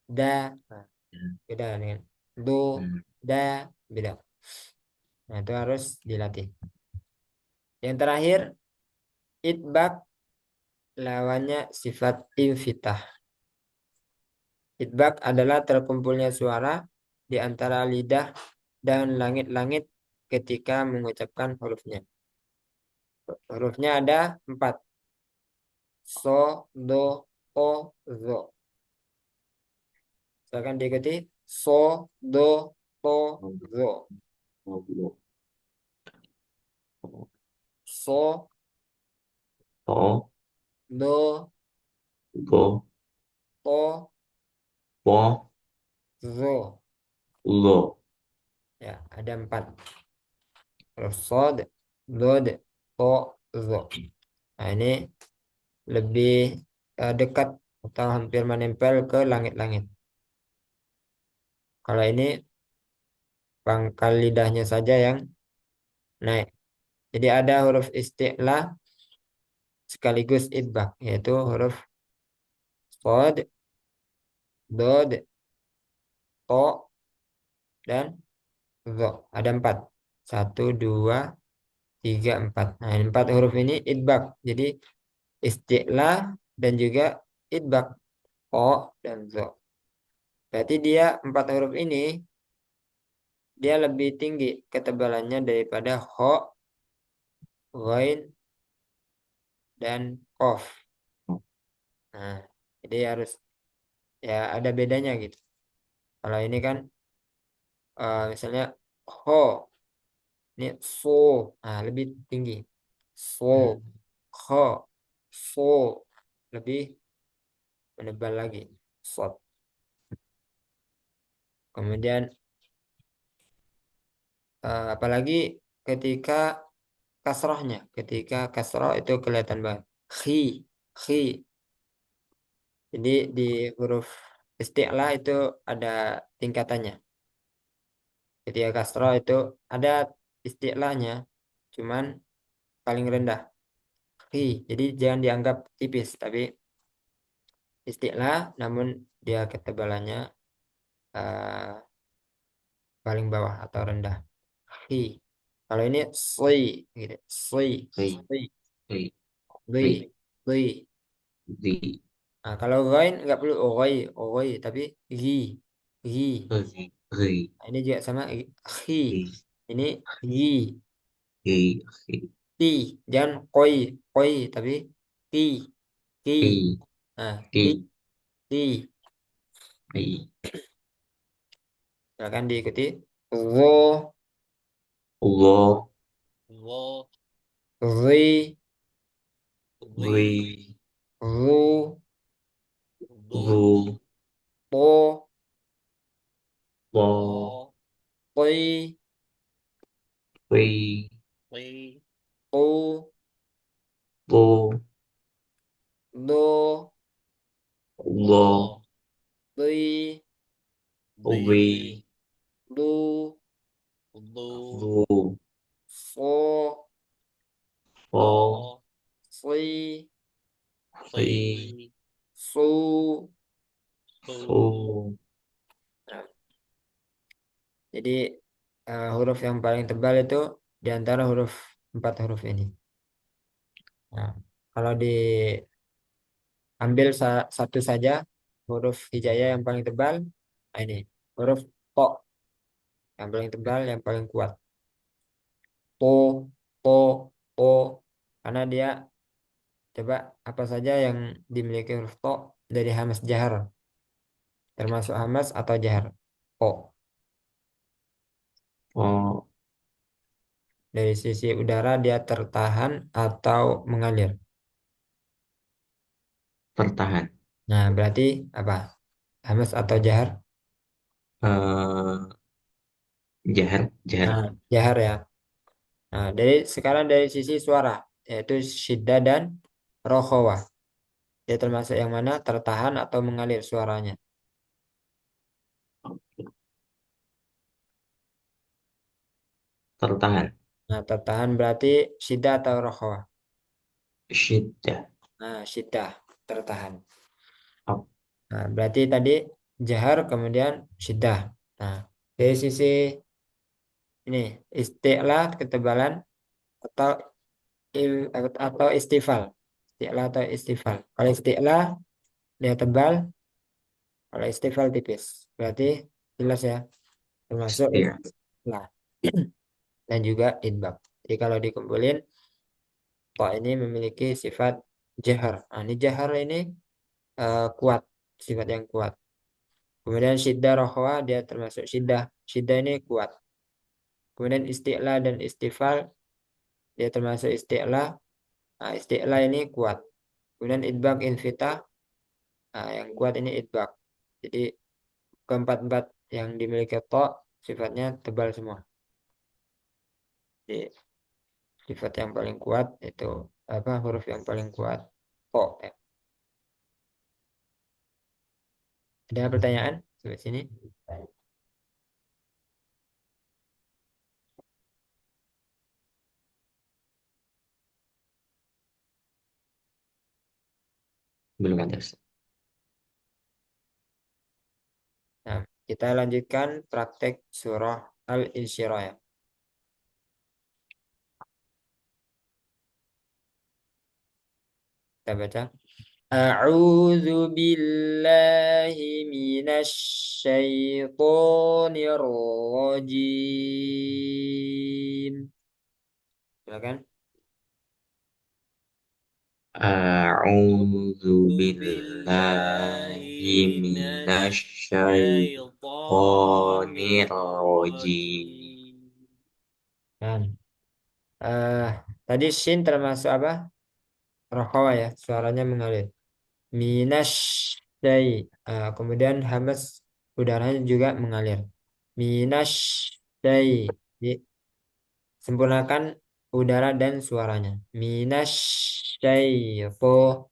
da. Nah, hmm, beda dengan do, hmm. da, beda. Nah, itu harus dilatih. Yang terakhir, itbak lawannya sifat infitah. Itbak adalah terkumpulnya suara di antara lidah dan langit-langit ketika mengucapkan hurufnya. Hurufnya ada 4. So, do, o, zo. Silakan diikuti. So, do, to, O, zo. o, o, o, So, o, do, go, to, po, zo. lo, Ya, ada 4. Huruf sod, dod, to, zo. Nah, ini lebih dekat atau hampir menempel ke langit-langit. Kalau ini pangkal lidahnya saja yang naik. Jadi ada huruf isti'la sekaligus idbak, yaitu huruf shad, dod, to, dan dho. Ada 4. Satu, dua, tiga, 4. Nah, 4 huruf ini idbak. Jadi isti'la dan juga idbak. O dan dho. Berarti dia 4 huruf ini dia lebih tinggi ketebalannya daripada ho, ghain, dan kof. Nah, jadi harus ya ada bedanya gitu. Kalau ini kan misalnya ho ini so, nah lebih tinggi. So, hmm. ho, so lebih menebal lagi. Sot. Kemudian apalagi ketika kasrohnya, ketika kasroh itu kelihatan banget. Khi, khi. Jadi di huruf isti'la itu ada tingkatannya. Ketika kasroh itu ada isti'lanya, cuman paling rendah. Khi. Jadi jangan dianggap tipis, tapi isti'la, namun dia ketebalannya eh, paling bawah atau rendah. Khi. Kalau ini sui, gitu. Sui, Hei, sui, hei, hei, li, li. di, Nah, kalau ghain nggak perlu ogoi, ogoi, tapi gi, gi. hei, hei, Nah, ini juga sama khi. hei, Ini gi, hei, hei, ti. Jangan koi, koi, tapi ki, ki. hei, Nah, ki, hei, ki. hei, Silakan diikuti. Zo, Allah, zo, zi, ri, zu, ru, to, po, ti, ri, tu, po, do, Allah, di, ri, du, ru, so, po, si, si, su. su, Nah, jadi huruf yang paling tebal itu di antara 4 huruf ini. Nah, kalau diambil satu saja huruf hijaiyah yang paling tebal, nah ini huruf to yang paling tebal, yang paling kuat. To, to, to, karena dia coba apa saja yang dimiliki huruf to dari hamas jahar, termasuk hamas atau jahar. To. po, Dari sisi udara dia tertahan atau mengalir. Tertahan. Nah, berarti apa? Hamas atau jahar? Eh, Jahar, jahar. Nah, jahar ya. Nah, sekarang dari sisi suara, yaitu syiddah dan rokhawah. Dia termasuk yang mana? Tertahan atau mengalir suaranya. Tertahan. Nah, tertahan berarti syiddah atau rokhawah. Syiddah. Nah, syiddah, tertahan. Up. Nah, berarti tadi jahar kemudian syiddah. Nah, dari sisi ini isti'la ketebalan atau atau istifal. Isti'la atau istifal. Kalau isti'la dia tebal, kalau istifal tipis. Berarti jelas ya, termasuk Iya. isti'la dan juga idbab. Jadi kalau dikumpulin, kok ini memiliki sifat jahar. Nah, ini jahar ini kuat, sifat yang kuat. Kemudian syiddah rokhwa dia termasuk syiddah. Syiddah ini kuat. Kemudian isti'la dan istifal dia termasuk isti'la. Nah, isti'la ini kuat. Kemudian idbak infitah. Nah, yang kuat ini idbak. Jadi keempat-empat yang dimiliki to sifatnya tebal semua. Jadi sifat yang paling kuat itu apa huruf yang paling kuat to. Ya. Ada pertanyaan sampai sini? Belum ada. Nah, kita lanjutkan praktek surah Al-Insyirah ya. Kita baca. A'udzu billahi minasy syaithanir rajim. Silakan. A'udzu أعوذ بالله billahi من الشيطان minasyaitonir rajim. الرجيم. Dan tadi shin termasuk apa? Rokawa ya, suaranya mengalir. Minas syai. Kemudian hamas udaranya juga mengalir. Minas syai. Jadi, sempurnakan udara dan suaranya. Minas syaipo.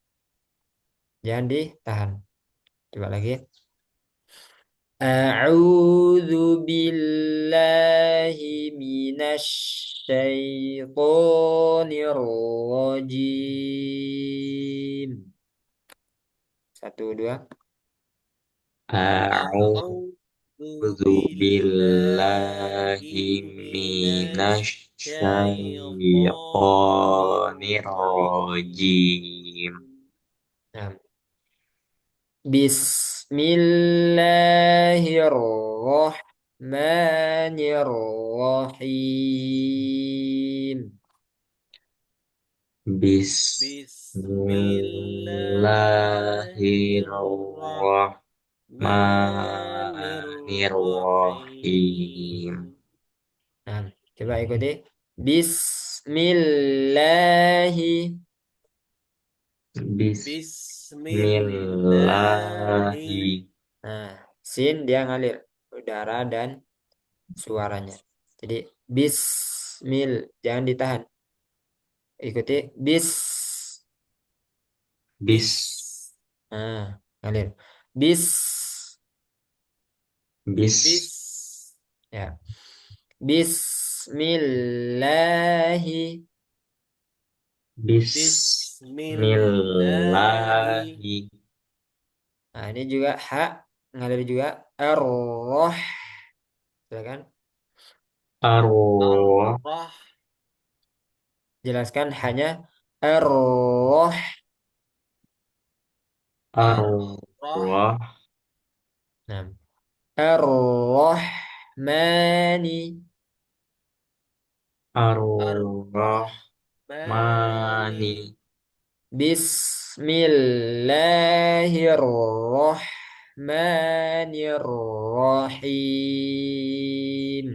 Jangan ditahan. Coba lagi. A'udzu billahi minasy syaithanir rajim. Satu, dua. A'udzu أعوذ بالله billahi من الشيطان minasyaitonir rajim. الرجيم. Nah, Bismillahirrahmanirrahim. بسم الله الرحمن Bismillahirrahmanirrahim. الرحيم. Nah, coba ikuti. Bismillahi. بسم الله Bismillahi. Nah, sin dia ngalir udara dan suaranya. Jadi bismil jangan ditahan. Ikuti bis. بس Nah, ngalir. Bis. Bis. بس Ya. Bismillahi. بسم الله Bismillahi. Nah, ini juga hak ngalir juga ar-roh. Silakan Arwah. الرح jelaskan hanya ar-roh. الرح Arwah. Nah, ar-rohmani. Arrahmani. الرحمن Bismillahirrahmanirrahim.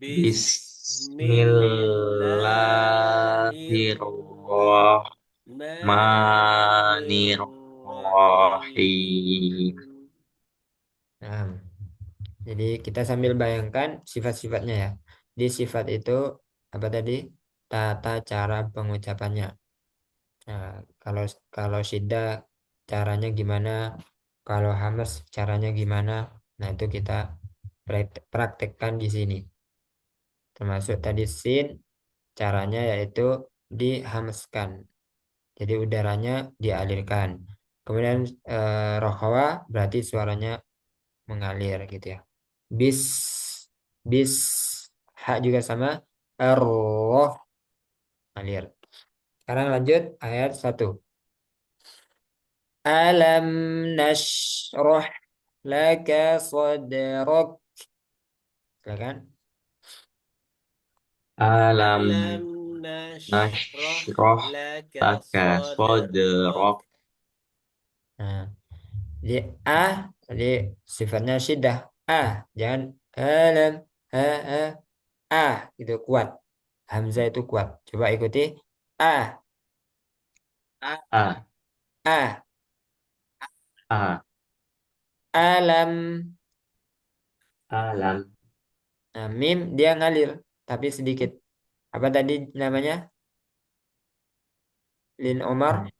Bismillahirrahmanirrahim. Nah, jadi kita sambil bayangkan sifat-sifatnya ya. Di sifat itu apa tadi? Tata cara pengucapannya. Nah, kalau kalau syiddah caranya gimana? Kalau hamas caranya gimana? Nah, itu kita praktekkan di sini. Termasuk tadi sin caranya yaitu dihamskan. Jadi udaranya dialirkan. Kemudian rohawa berarti suaranya mengalir gitu ya. Bis bis ha juga sama roh alir. Sekarang lanjut ayat 1. Alam nashrah laka sadrak. Silakan. Alam Alam nashrah nasroh laka laka sadrak. sodrok. Nah, jadi tadi sifatnya syiddah. Jangan alam a a itu kuat. Hamzah itu kuat. Coba ikuti a A, a A, alam. alam, Nah, mim dia ngalir tapi sedikit. Apa tadi namanya? Lin Omar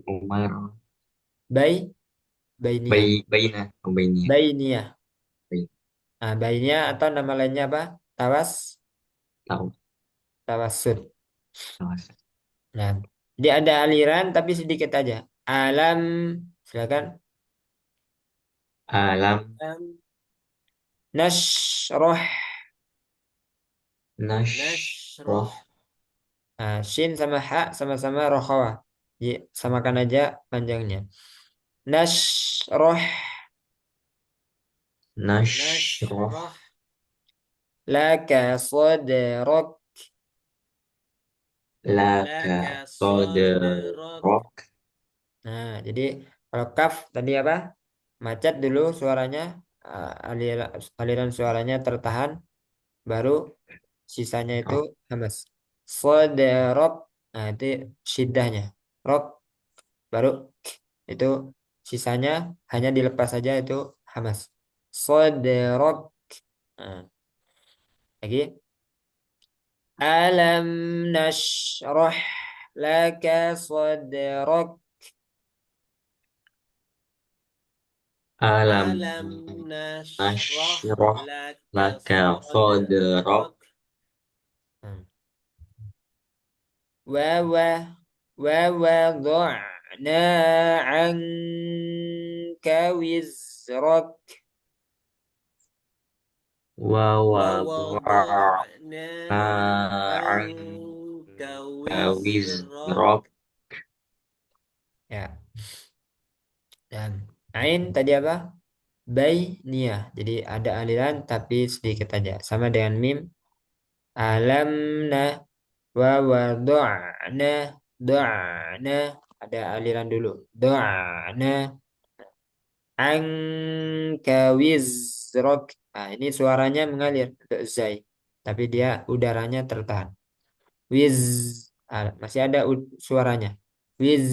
Umar, Bay Bainia. Baina, Bainia, Bainia. Bain, Nah, Bainia atau nama lainnya apa? tahu, Tawassut. awas. Nah, dia ada aliran tapi sedikit aja. Alam, silakan. Alam Alam Nasroh. nashrah nasroh Nah, shin sama ha sama-sama rohawa. Samakan aja panjangnya. Nasroh nasroh nashrah laka sadrak. laka laka sadrak. sodrok. Nah, jadi kalau kaf tadi apa? Macet dulu suaranya, aliran suaranya tertahan, baru sisanya itu hamas. Soderok, nah itu syiddahnya. Rok, baru itu sisanya hanya dilepas saja itu hamas. Soderok, nah, lagi. Alam nashrah laka sadrak. Alam Alam nashrah nasroh laka laka sodrok. sadrak. Hmm. Wa ووضعنا عنك وزرك. Wa Wa wada'na wada'na anka anka wizrak. wizrok. Ya, dan ain tadi apa? Bainiyah. Jadi ada aliran tapi sedikit aja. Sama dengan mim. Alamna wa wada'na da'na ada aliran dulu. Da'na anka wizrak. Nah, ini suaranya mengalir untuk zai. Tapi dia udaranya tertahan. Wiz. Masih ada suaranya. Wiz.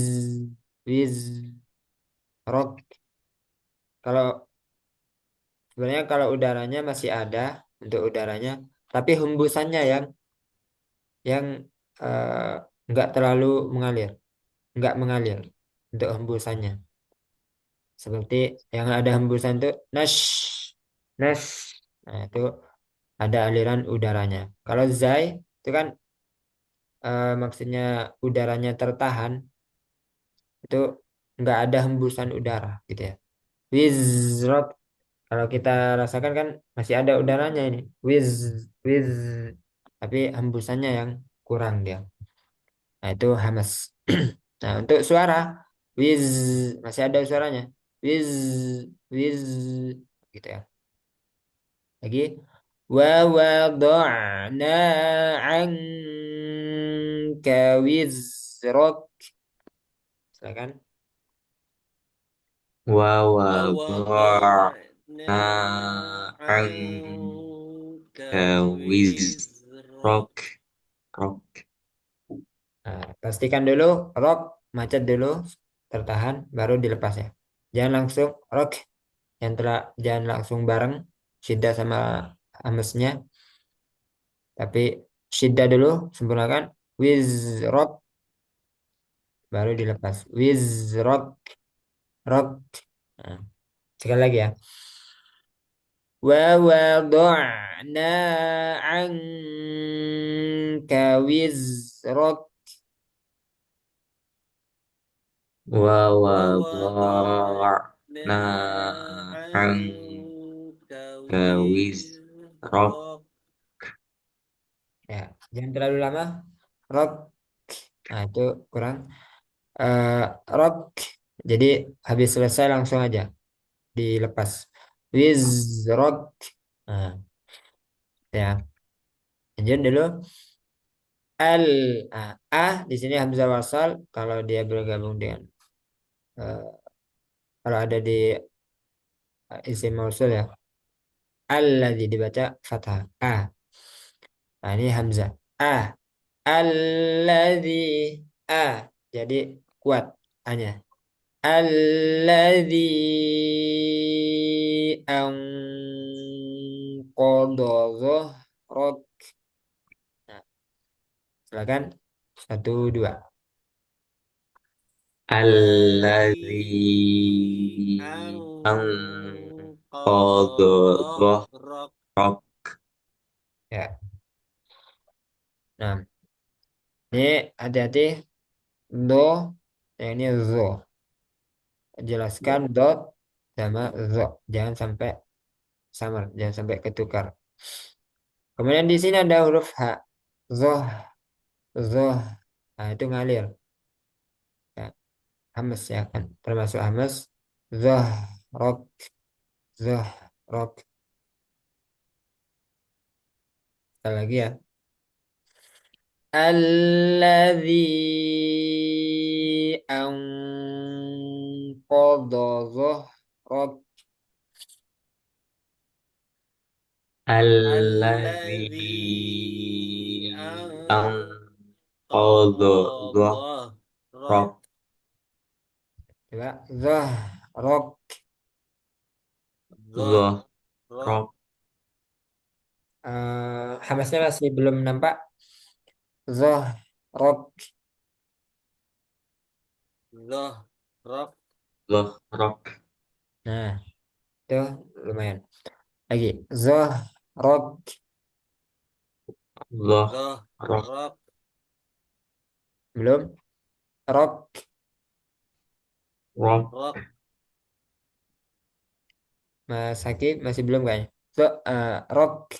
Wiz. Rock. Kalau sebenarnya kalau udaranya masih ada untuk udaranya, tapi hembusannya yang eh, nggak terlalu mengalir, nggak mengalir untuk hembusannya. Seperti yang ada hembusan itu nash, nash. Nah, itu ada aliran udaranya. Kalau zai itu kan maksudnya udaranya tertahan, itu nggak ada hembusan udara gitu ya. Wizrok kalau kita rasakan kan masih ada udaranya ini. Wiz tapi hembusannya yang kurang dia. Nah, itu hamas. Nah, untuk suara wiz masih ada suaranya. Wiz wiz gitu ya. Lagi wa wada'na 'anka wizrak. Silakan. Wa Wa wada'na wada'na anka wizrok. wizrok. Rok. Nah, pastikan dulu rock, macet dulu, tertahan, baru dilepas ya. Jangan langsung rock, jangan langsung bareng syiddah sama hamesnya, tapi syiddah dulu, sempurnakan wizrok, baru dilepas wizrok, rock. Nah, sekali lagi ya. Wa wada'na anka wizrok. Wa Wa wada'na wada'na anka anka wizrok. wizrok. Ya, jangan terlalu lama. Rock. Nah, itu kurang. Eh rock. Jadi habis selesai langsung aja dilepas. Wizrok. Nah, ya. Lanjut dulu. Al. Nah, di sini hamzah wasal kalau dia bergabung dengan eh, kalau ada di isim mausul ya. Alladzi dibaca fathah. Nah, ini hamzah. Alladzi. Jadi kuat A-nya. Alladzi anqadha dhahrak. Nah, silakan. Satu, dua. Alladzi anqadha Anqadha dhahrak. dhahrak. Ya. Nah, ini hati-hati. Do. Yang ini zo. Jelaskan dot sama zo. Jangan sampai samar. Jangan sampai ketukar. Kemudian di sini ada huruf H. Zoh. Zoh. Nah, itu ngalir. Ya, hamas ya kan. Termasuk hamas. Zoh. Rok. Zoh. Rok. Sekali lagi ya. Alladzi anqadha dhahrak. Alladzi Alladzi anqadha anqadha dhahrak. dhahrak. Coba dhahrak. Dhahrak. Hamasnya masih belum nampak. Dhahrak. Dhahrak. Dhahrak. Nah, itu lumayan. Lagi. Dhahrak. Dhahrak. Dhahrak. Belum. Rok. Rak. Rak. Mas Haki masih belum kayaknya. Rok.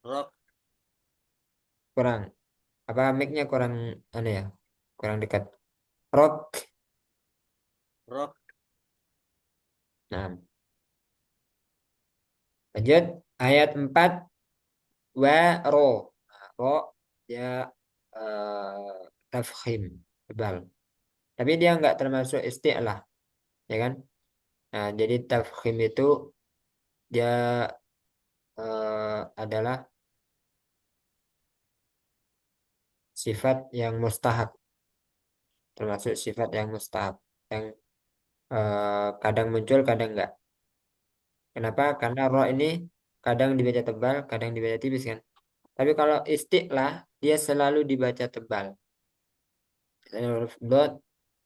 Rak. Kurang. Apa mic-nya kurang aneh ya? Kurang dekat. Rok. Rak. Nah, lanjut. Ayat 4. Wa ro. Nah, ro dia tafkhim. Tebal. Tapi dia nggak termasuk isti'lah. Ya kan? Nah, jadi tafkhim itu dia adalah sifat yang mustahab. Termasuk sifat yang mustahab. Yang kadang muncul, kadang enggak. Kenapa? Karena roh ini kadang dibaca tebal, kadang dibaca tipis kan. Tapi kalau istiqlah, dia selalu dibaca tebal. Misalnya huruf dot,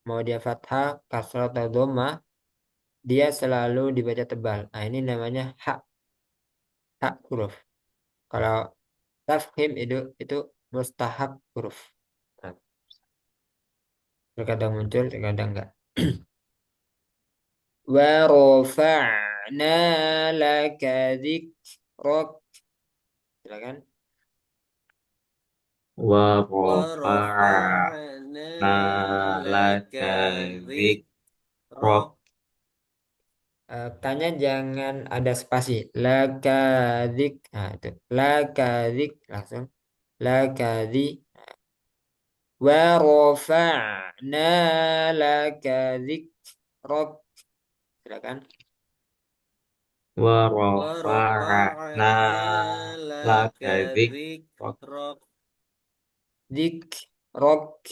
mau dia fathah, kasrah atau dhamma, dia selalu dibaca tebal. Nah, ini namanya hak huruf. Kalau tafkhim itu mustahab huruf. Nah, terkadang muncul, terkadang enggak. Wa rafa'na laka dzikrak. Silakan. Wa Wa rafa'na rafa'na laka laka dzikrak. dzikrak. Tanya jangan ada spasi. Lakadik. Nah, itu. Lakadik. Langsung. Lakadi. Wa rafa'na laka dzikrak. Silakan. Warafa'na Warafa'na laka laka dzikrok. dzikrok. Dik, rok.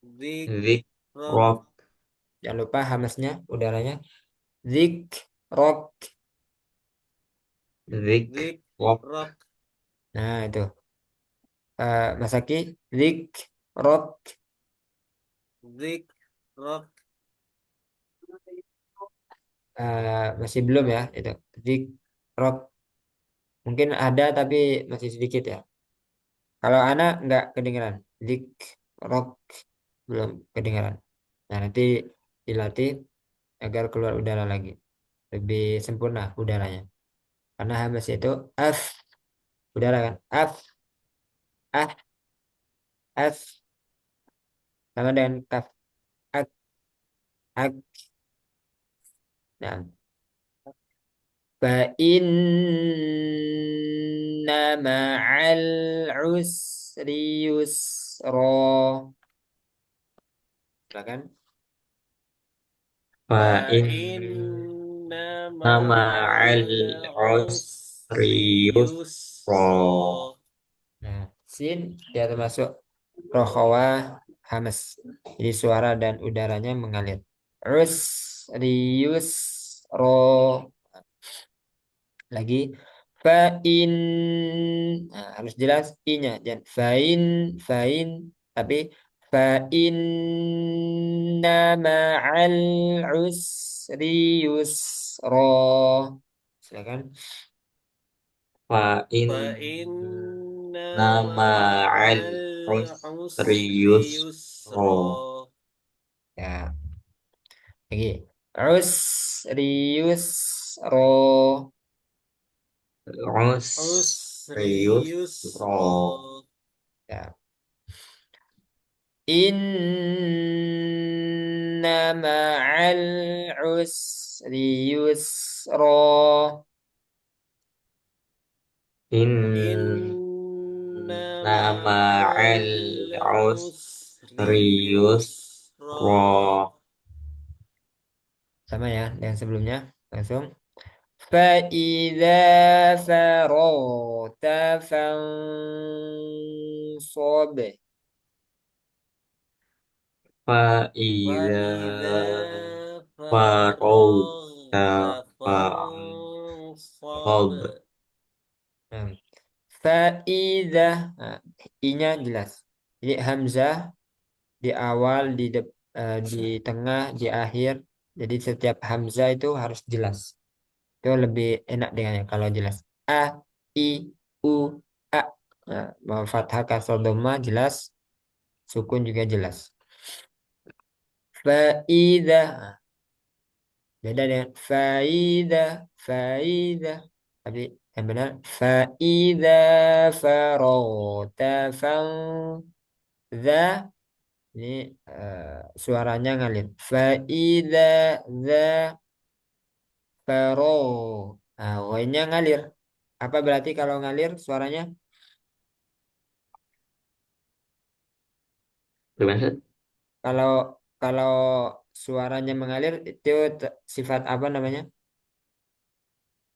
Dzikrok. Dzikrok. Jangan lupa hamasnya, udaranya. Dik, rok. Dzikrok. Dzikrok. Nah, itu. Masaki, dik, rok. Dzikrok. Masih belum ya, itu. Dik, rok. Mungkin ada tapi masih sedikit ya. Kalau anak nggak kedengeran. Dik, rok. Belum kedengeran. Nah, nanti dilatih agar keluar udara lagi. Lebih sempurna udaranya. Karena hamas itu af. Udara kan. Af, ah, af. Sama dengan kaf. Ak, ak. Nah, fa inna ma'al usri yusra. Silakan. Fa Fa in inna nama ma'al al usri usri yusra. yusra. Nah, sin dia termasuk rokhawah hamas. Jadi suara dan udaranya mengalir. Usrius ro lagi fa'in. Nah, harus jelas i-nya jangan fa'in tapi fa'in ma'al usri yusra. Silakan. Fa in Fa inna nama al ma'al usri usri yusra. yusra. Ya, lagi usri yusra. Usri Usri yusra. yusra. Ya. Inna ma'al usri yusra. In Inna nama al ma'al usri usri yusra. yusra. Sama ya yang sebelumnya. Langsung. فإذا فرغت فانصب. Fa'idha Fa'idha farauta faragta fansab. fa'ansob. Nah, faidah. Nah, i-nya jelas. Jadi hamzah di awal, di tengah, di akhir. Jadi setiap hamzah itu harus jelas. Itu lebih enak dengannya kalau jelas. A, I, U, A. Nah, mau fathah kasroh dhamma jelas, sukun juga jelas. Faidah. Beda dengan faidah, faidah. Tapi yang benar faidah farota za. Ini suaranya ngalir. Faida za faro. Nah, nya ngalir. Apa berarti kalau ngalir suaranya? Bermaksud Kalau kalau suaranya mengalir itu sifat apa namanya?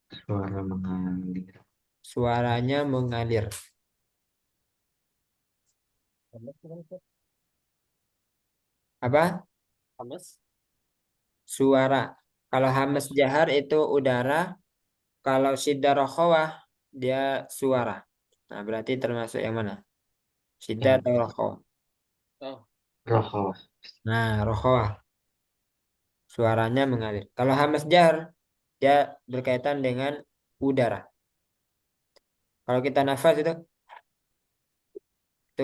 suara mengalir. Suaranya mengalir. Apa? Hamas. Suara. Kalau hamas jahar itu udara. Kalau shiddah rokhawah dia suara. Nah, berarti termasuk yang mana? Shiddah Yang atau rokhawah? Oh, roh. Nah, rokhawah. Suaranya mengalir. Kalau hamas jahar dia berkaitan dengan udara. Kalau kita nafas itu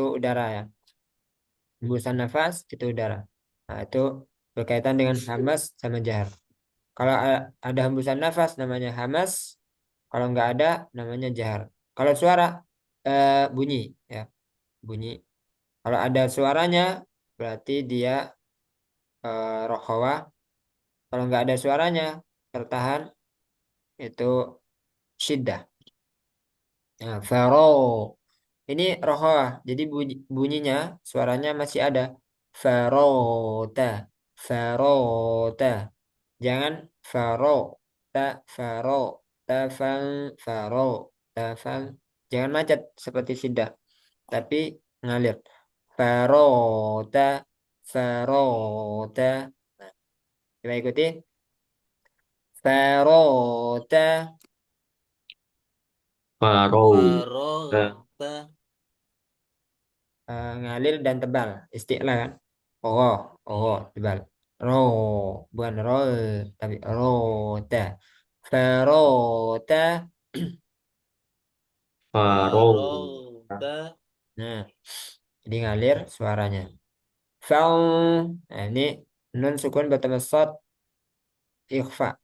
udara ya. Hembusan nafas itu udara. Nah, itu berkaitan dengan hamas sama jahar. Kalau ada hembusan nafas namanya hamas, kalau nggak ada namanya jahar. Kalau suara bunyi ya, bunyi. Kalau ada suaranya berarti dia rokhawah. Kalau nggak ada suaranya tertahan itu syiddah. Nah, faro ini rokhawah. Jadi bunyinya suaranya masih ada. Farota, farota. Jangan faro. faro, tafal, faro, tafal. Jangan macet seperti sidah, tapi ngalir. Faro, ta, faro, ta. Nah, coba ikuti. Faro, ta, Farauta. Farota. ngalir dan tebal. Istilah kan. Oh, oh, tebal. Ro, bukan ro, tapi rota. Farota. Farauta. Farota. Nah, jadi ngalir suaranya. Fal. Nah, ini nun sukun bertemu sod ikhfa.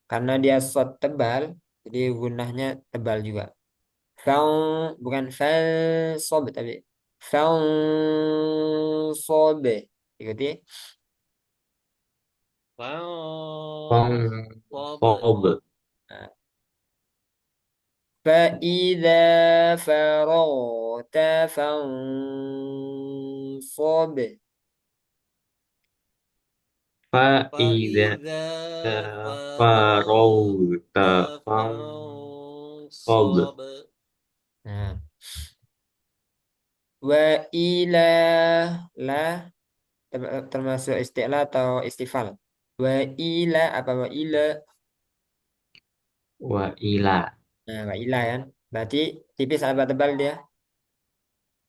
Karena dia sod tebal, jadi gunahnya tebal juga. Fal bukan fal sob tapi fal sobe. Ikuti. Fal. Fansob. Nah, فإذا فرغت فانصب. Faida Faida farauta farauta fansob. fansab. Nah, wa la termasuk isti'la atau istifal. Wa apa wa ila? Wa ila. Nah, wa ila kan. Berarti tipis apa tebal dia?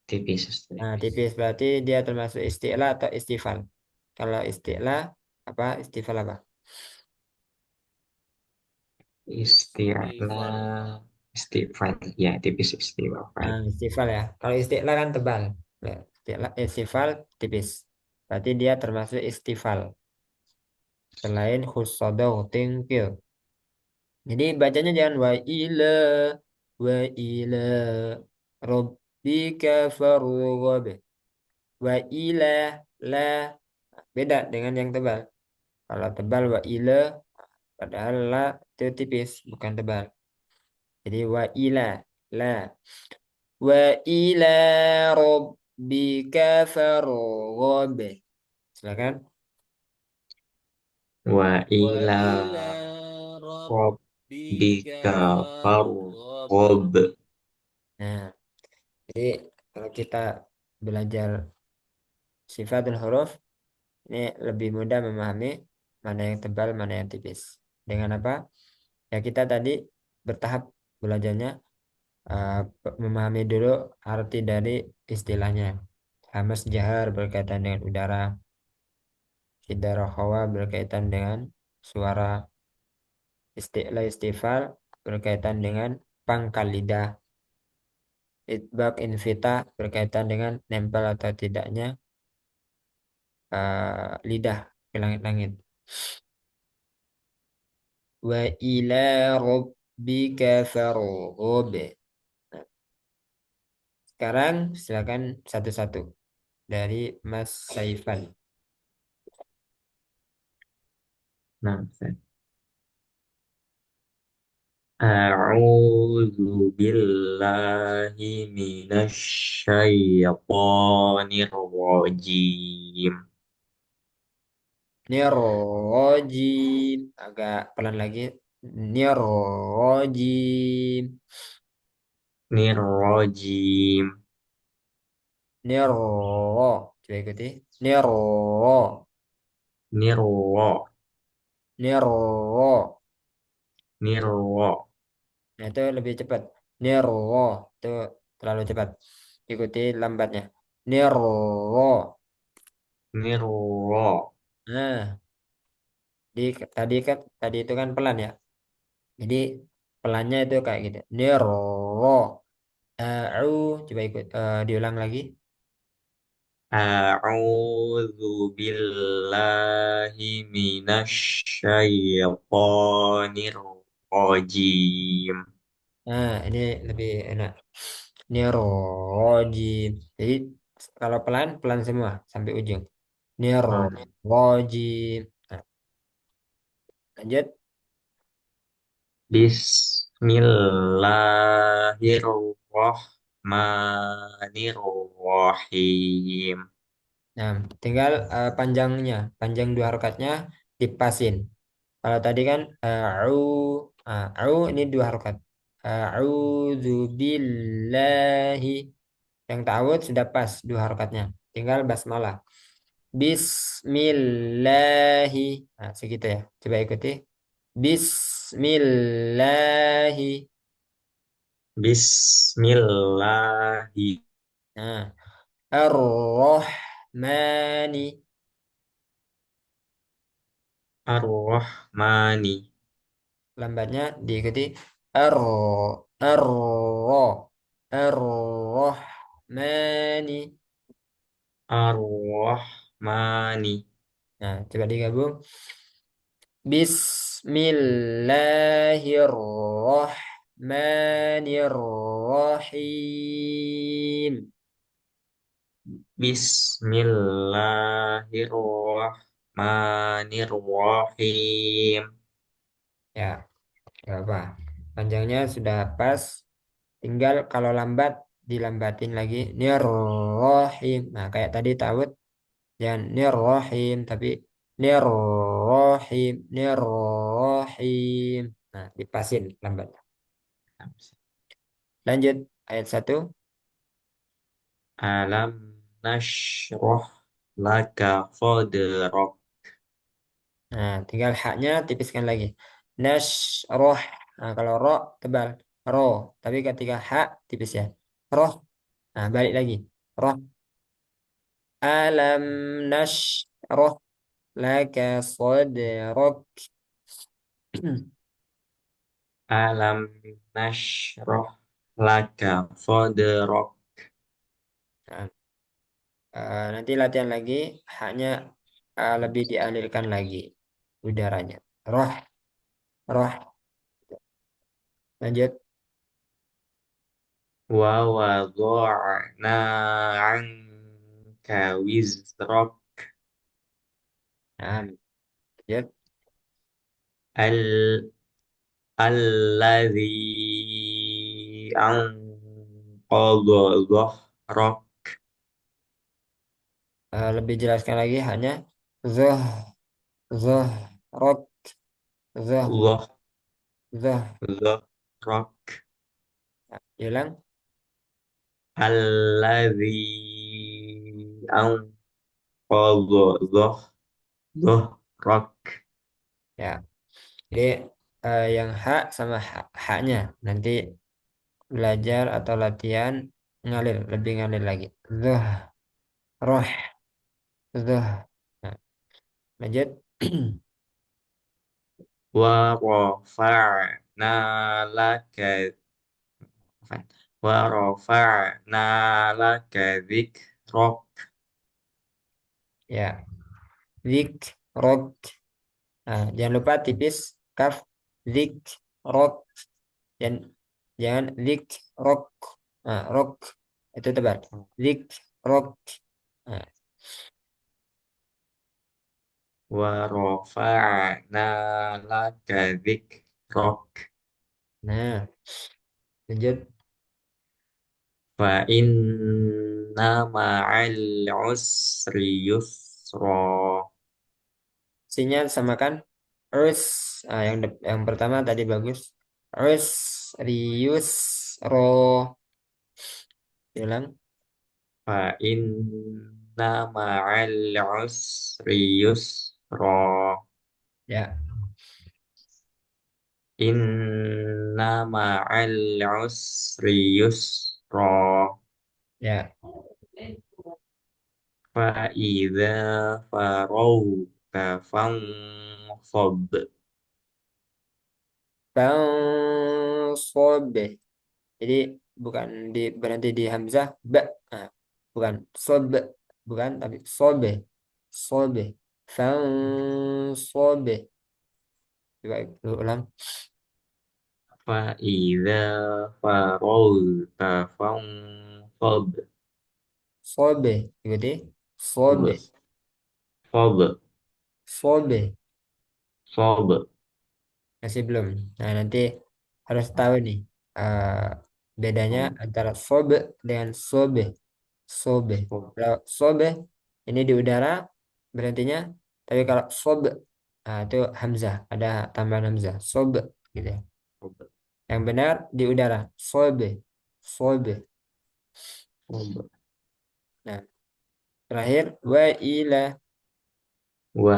Tipis, Nah, tipis. tipis berarti dia termasuk isti'la atau istifal. Kalau isti'la apa? Istifal apa? Istifal. Isti'la. Istifal. Ya, tipis istifal. Nah, istifal ya. Kalau isti'la kan tebal. Nah, istifal tipis. Berarti dia termasuk istifal. Selain khusodoh tingkil. Jadi bacanya jangan wa ila rabbika farghab. Wa ila la beda dengan yang tebal. Kalau tebal wa ila padahal la itu tipis bukan tebal. Jadi wa ila la wa ila rabbika farghab. Silakan. Wa Wa ila ila rabbika rabbika farghab. farghab. Nah, jadi kalau kita belajar sifat dan huruf ini lebih mudah memahami mana yang tebal, mana yang tipis. Dengan apa? Ya kita tadi bertahap belajarnya memahami dulu arti dari istilahnya. Hamas jahar berkaitan dengan udara, Shidda hawa berkaitan dengan suara, isti'la istifal berkaitan dengan pangkal lidah, itbaq invita berkaitan dengan nempel atau tidaknya lidah ke langit-langit. Wa ila rabbika farghab. Nah, sekarang silakan satu-satu dari Mas Saifan. Nah, A'udzu billahi minasy syaithanir rajim. Nirrojim. Agak pelan lagi. Nirrojim. Nirrajim. Nirro. Coba ikuti. Nirro. Nirwa. Nirro. Nirwa. Nah, itu lebih cepat. Nirro. Itu terlalu cepat. Ikuti lambatnya. Nirro. Nirwa. Nah, tadi itu kan pelan ya. Jadi pelannya itu kayak gitu. Nirro. Coba diulang lagi. A'udzu billahi minasy syaithanir rajim. Nah, ini lebih enak. Nirojim. Jadi kalau pelan, pelan semua sampai ujung. Hmm. Nirojim. Nah, lanjut. Bismillahirrahmanirrahim. Nah, tinggal panjangnya, panjang dua harokatnya dipasin. Kalau tadi kan au ini dua harokat. A'udzu billahi. Yang ta'awud sudah pas dua harokatnya. Tinggal basmalah. Bismillahi. Nah, segitu ya. Coba ikuti. Bismillahi. Bismillahi Nah, Ar-Rahmani. Ar-Rahmani Lambatnya diikuti. Ar ar Ar-Rahmani. Ar-Rahmani Nah, coba digabung. Bismillahirrahmanirrahim. Bismillahirrahmanirrahim. Ya, nggak apa. Panjangnya sudah pas. Tinggal kalau lambat dilambatin lagi. Nirrahim. Nah, kayak tadi Tawud. Jangan nirrahim, tapi nirrahim, nirrahim. Nah, dipasin lambat. Lanjut ayat satu. Alam nashrah laka sadrak. Nah, tinggal haknya tipiskan lagi. Nasroh. Nah, kalau ro tebal. Ro. Tapi ketika hak tipis ya. Roh. Nah, balik lagi. Roh. Alam nasroh laka sadrak. Alam nashrah laka sadrak. Nah, nanti latihan lagi. Haknya lebih dialirkan lagi udaranya. Roh. Roh. Lanjut. Wa wada'na anka wizrak. Nah, lanjut. Al alladzi anqadha dhahrak. Lebih jelaskan lagi hanya zoh zoh rok zoh Allah zoh. dhahrak. Hilang. Alladzi anqadha dhahrak. Ya, jadi yang hak sama haknya nanti belajar atau latihan ngalir lebih ngalir lagi. Zoh roh zoh. Nah, lanjut. Wa rafa'na laka wa rafa'na laka dzikrak. Ya, zik rok. Nah, jangan lupa tipis kaf zik rok. Dan jangan zik rok. Nah, rok itu tebal. Zik rok. Nah, Wa rafa'na laka dzikrak. nah, lanjut. Fa inna ma'al usri yusra. Sinyal samakan us. Yang pertama tadi bagus. Us rius ro. Ulang. Fa inna ma'al usri yusra. Ya, Inna ma'al usri yusra. ya. Fa idza farauta fansab. Bang sobe. Jadi bukan berhenti di hamzah ba. Nah, bukan sobe, bukan tapi sobe. Sobe. Fang sobe. Coba ulang. Fa idza farauta fansab. Sobe. Ikuti. Sobe. Fad. Sobe. Fad. Masih belum. Nah, nanti harus tahu nih eh, bedanya antara sobe dengan sobe. Sobe. Fad. Kalau sobe ini di udara berhentinya, tapi kalau sobe Nah, itu hamzah, ada tambahan hamzah. Sob gitu ya. Sobe. Yang benar di udara. Sobe. Sobe. Sobe. Nah, terakhir wa ila. Wa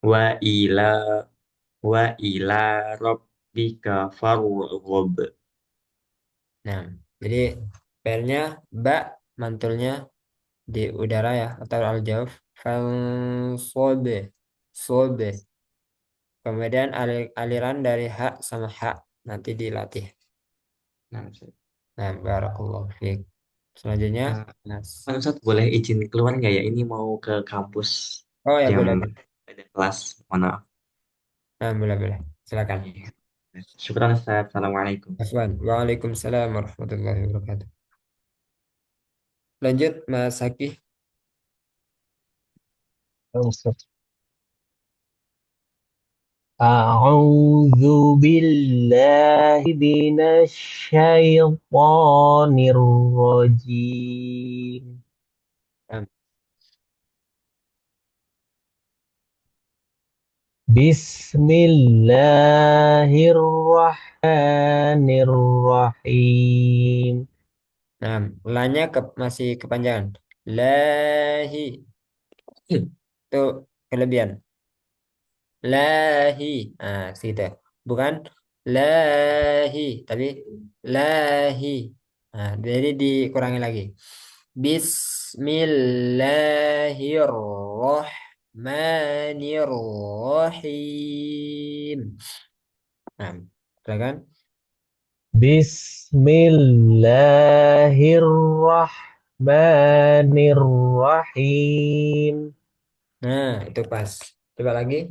wa ila wa ila rabbika farghab. Nah, jadi pelnya ba mantulnya di udara ya atau al-jauf. Fal sobe. Sobe. Kemudian aliran dari hak sama hak nanti dilatih. Nah, Nah, barakallahu fiik. Selanjutnya, eh, Nas. Pak Ustadz boleh izin keluar nggak ya? Ini mau ke kampus Oh ya, jam boleh, boleh. ada kelas. Mohon maaf. Nah, boleh, boleh. Silakan. Iya. Syukran Ustadz. Assalamualaikum. Afwan. Waalaikumsalam warahmatullahi wabarakatuh. Lanjut, Mas Haki. أعوذ بالله من الشيطان الرجيم Nah, بسم الله الرحمن الرحيم nah, lanya masih kepanjangan. Lahi. Itu kelebihan. Lahi. Nah, situ. Bukan lahi, tapi lahi. Nah, jadi dikurangi lagi. Bismillahirrahmanirrahim. Nah, silakan. بسم الله الرحمن الرحيم Nah, itu pas. Coba lagi.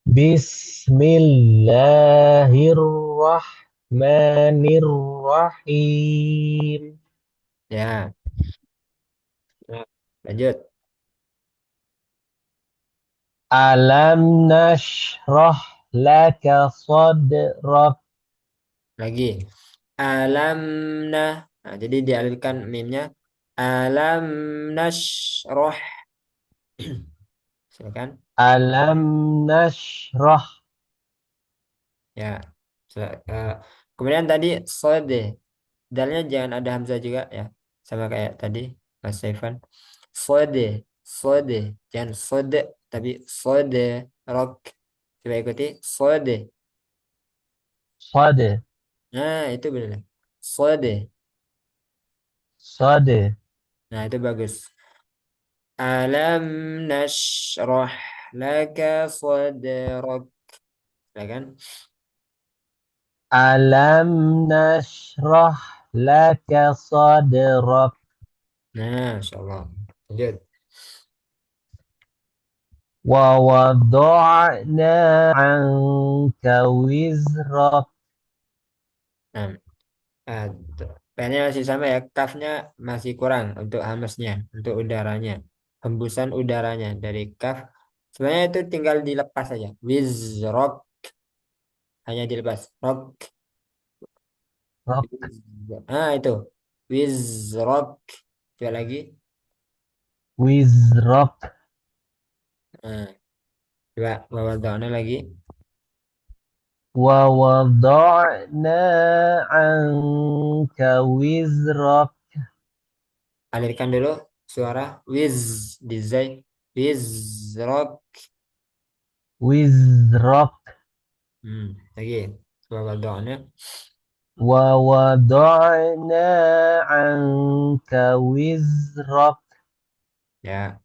بسم الله الرحمن الرحيم Ya. Nah, lanjut. ألم نشرح لك صدرك Lagi. Alamna. Nah, jadi dialihkan mimnya. Alam nasroh. Silakan. ألم نشرح Ya. Kemudian tadi sode. Dalnya jangan ada hamzah juga ya. Sama kayak tadi Mas Saifan. Sode. Sode. Jangan sode. Tapi sode. Rok. Coba ikuti. Sode. صد Nah, itu benar. Sode. صد Nah, itu bagus. Alam nashrah laka sadrak. Silakan. ألم نشرح لك صدرك Nah, Masya Allah. Lanjut. ووضعنا عنك وزرك Nah, ah, P-nya masih sama ya. Kafnya masih kurang untuk hamsnya, untuk udaranya. Hembusan udaranya dari kaf. Sebenarnya itu tinggal dilepas saja. Wizrok. Hanya dilepas. Rok. رك Nah, itu. Wizrok. Coba lagi. وزرك Nah, coba wawadana lagi. ووضعنا عنك وزرك Alirkan dulu suara wiz di zai. Wizrok. وزرك Lagi. Wawadana. ووضعنا عنك وزرك Ya.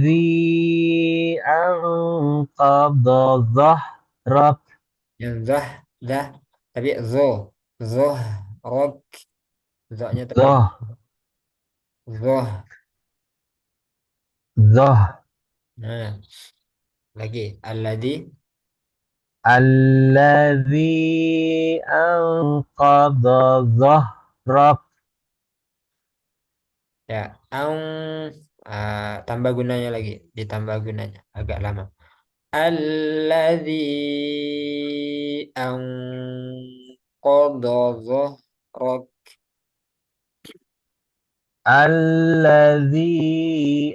الذي أنقض ظهرك Yang dah, tapi zoh, rok, zohnya tekan. ظه Zoh. ظه Nah, lagi. Alladhi. الذي أنقض ظهرك Ya. Tambah gunanya lagi. Ditambah gunanya. Agak lama. Alladhi anqadha zohrok. Alladzi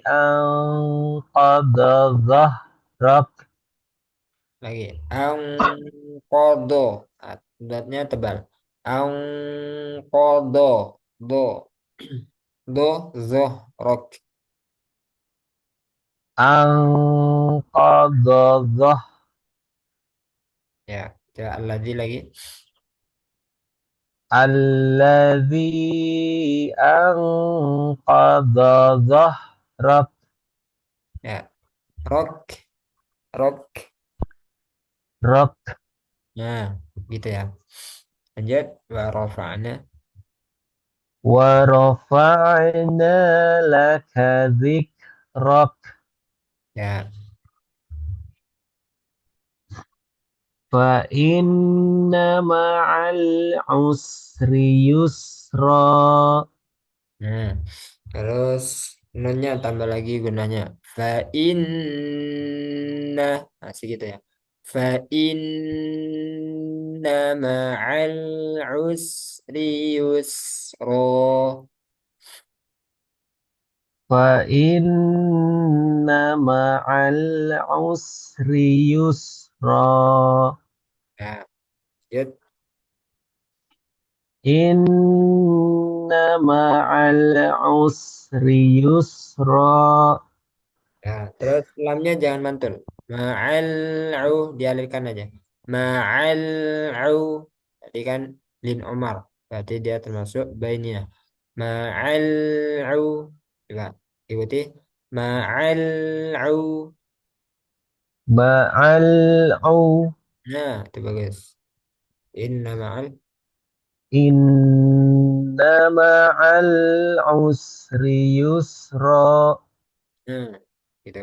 anqadha dhahrak. Lagi. Angkodo. Ah, dotnya tebal. Angkodo. Do. Do. Zohrok. Anqadha dhah. Ya. Coba lagi. Alladzi anqadha dhahrak. Ya. Rok. Rok. Rak. Nah, gitu ya. Lanjut. Wa rafa'na. Wa rafa'na laka dhikrak. Ya. Fa inna ma'al usri yusra. Nah, terus nunnya tambah lagi gunanya. Fa inna. Masih gitu ya. Fa inna ma'al usri yusra. Fa inna ma'al usri yusra. Ya, lanjut. Inna ma'al usri yusra. Ya, terus lamnya jangan mantul. Ma'al dialirkan aja. Ma'al tadi kan lin Umar. Berarti dia termasuk bainnya. Ma'al coba ikuti. Ma'al Ma'al Nah, itu bagus. Inna ma'al. inna ma'al usri yusra. Nah, gitu.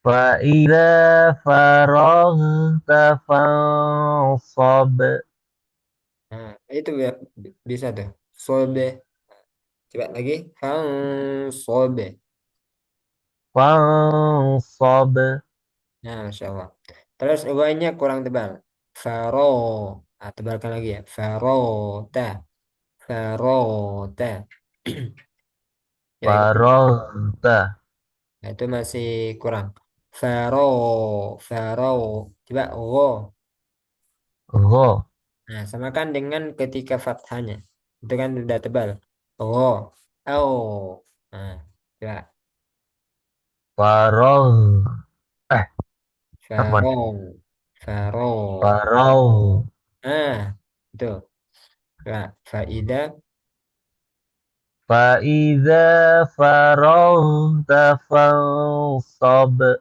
Fa'idha faraghta fansab. Nah, itu bisa tuh. Sobe. Coba lagi. Sobe. Fansab. Nah, Masya Allah. Terus Y-nya kurang tebal. Faro. Ah, tebalkan lagi ya. Farota. Farota. Kira-kira. Faraghta. Nah, itu masih kurang. Faro. Faro. Coba go. Gha. Nah, samakan dengan ketika fathahnya. Itu kan udah tebal. Go. Au. Nah, coba. Faragh. Eh, Afwan. Faro. Faro. Faragh. Nah, itu. Coba. Faida. Fa'idha faraghta fansab.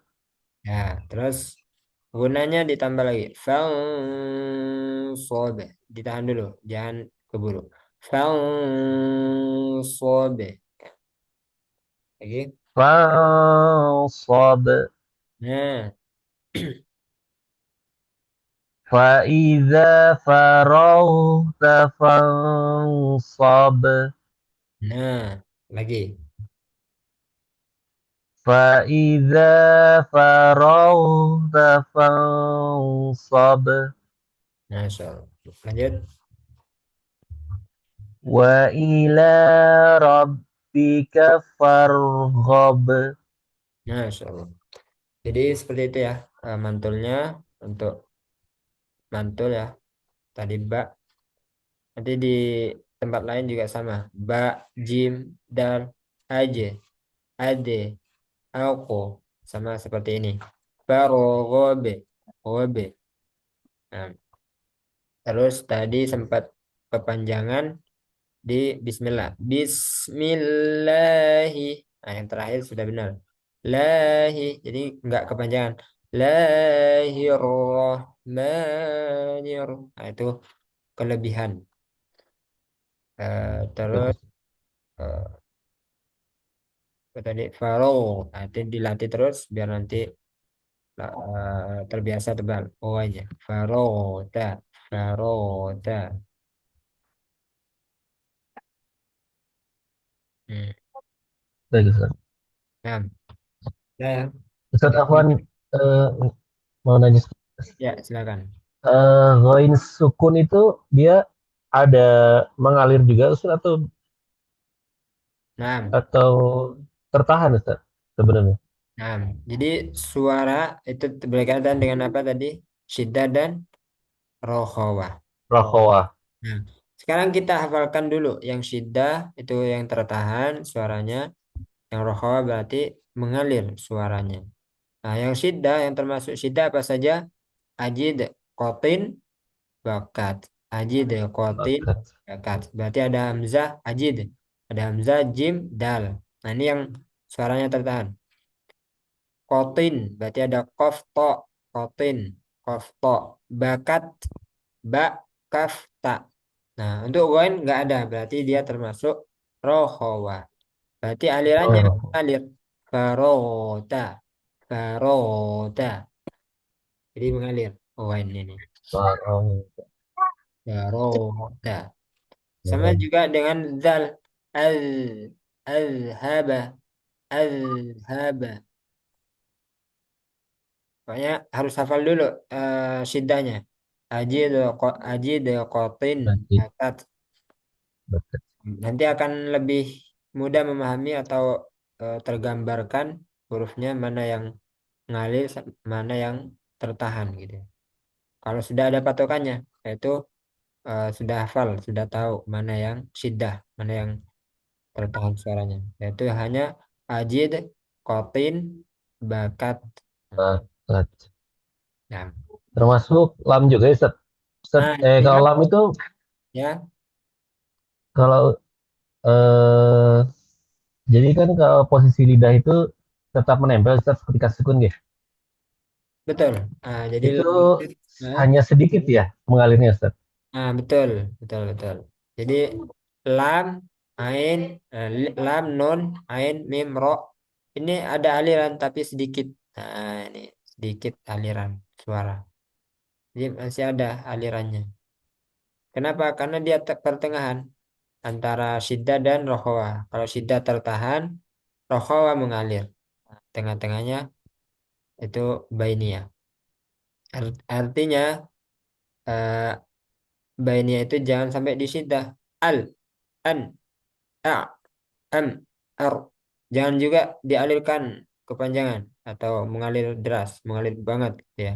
Ya, terus gunanya ditambah lagi. Fa'usobe. Ditahan dulu, jangan keburu. Fa'usobe. Lagi. Fansab. Nah, فإذا فرغت فانصب. nah, lagi. فإذا فرغت فانصب. Nah, so. Lanjut. وإلى ربك فارغب. Nah, so. Jadi seperti itu ya mantulnya untuk mantul ya. Tadi ba. Nanti di tempat lain juga sama. Ba, jim, dal, aje, ade, aku sama seperti ini. Farogobe, gobe. Nah, terus tadi sempat kepanjangan di Bismillah. Bismillahi. Nah, yang terakhir sudah benar. Lahi. Jadi enggak kepanjangan. Lahirrahmanir. Nah, itu kelebihan. Terus eh, apa tadi Faro. Nah, itu dilatih terus biar nanti terbiasa tebal. Oh aja. Farota. Farota. Hmm. Baik, Ustaz. Nah, ya, Ustaz Afwan, eh, mau nanya, ya silakan. ghain sukun itu dia ada mengalir juga Ustaz Nah, atau tertahan Ustaz sebenarnya? nah, jadi suara itu berkaitan dengan apa tadi? Syiddah dan rokhawah. Rokhawah. Nah, sekarang kita hafalkan dulu yang syiddah itu yang tertahan suaranya, yang rokhawah berarti mengalir suaranya. Nah, yang syiddah yang termasuk syiddah apa saja? Ajid, kotin, bakat. Ajid, kotin, Bakat. bakat. Berarti ada hamzah, ajid. Ada hamzah, jim, dal. Nah, ini yang suaranya tertahan. Kotin, berarti ada kof, to, kotin, kof, to. Bakat, ba, kaf, ta. Nah, untuk ghain nggak ada, berarti dia termasuk rohowa. Berarti alirannya Oh, alir. Farota, farota. Jadi mengalir ghain ini. oh, Farota. Sama oh. juga dengan zal. Al, al-haba, al-haba. Pokoknya harus hafal dulu syidahnya. Ajid, ajid, qatin, Bakat. bakat. Bakat. Nanti akan lebih mudah memahami atau tergambarkan hurufnya mana yang ngalir, mana yang tertahan gitu. Kalau sudah ada patokannya, yaitu sudah hafal, sudah tahu mana yang syiddah, mana yang tertahan suaranya. Yaitu hanya ajid, qatin, bakat. Bakat. Nah, Termasuk lam juga ya Ustaz. Ustaz, nah ya, kalau lam itu ya kalau eh, jadi kan kalau posisi lidah itu tetap menempel Ustaz ketika sukun ya. betul. Jadi Itu nah, hanya sedikit ya mengalirnya Ustaz. betul, betul, betul. Jadi lam, ain, lam, nun, ain, mim, ro. Ini ada aliran tapi sedikit. Nah, ini sedikit aliran suara. Jadi masih ada alirannya. Kenapa? Karena dia pertengahan antara syiddah dan rokhawah. Kalau syiddah tertahan, rokhawah mengalir. Tengah-tengahnya itu bainiyah. Artinya eh, bainiyah itu jangan sampai di syiddah. Al, an, a, am, ar. Jangan juga dialirkan kepanjangan atau mengalir deras, mengalir banget gitu ya.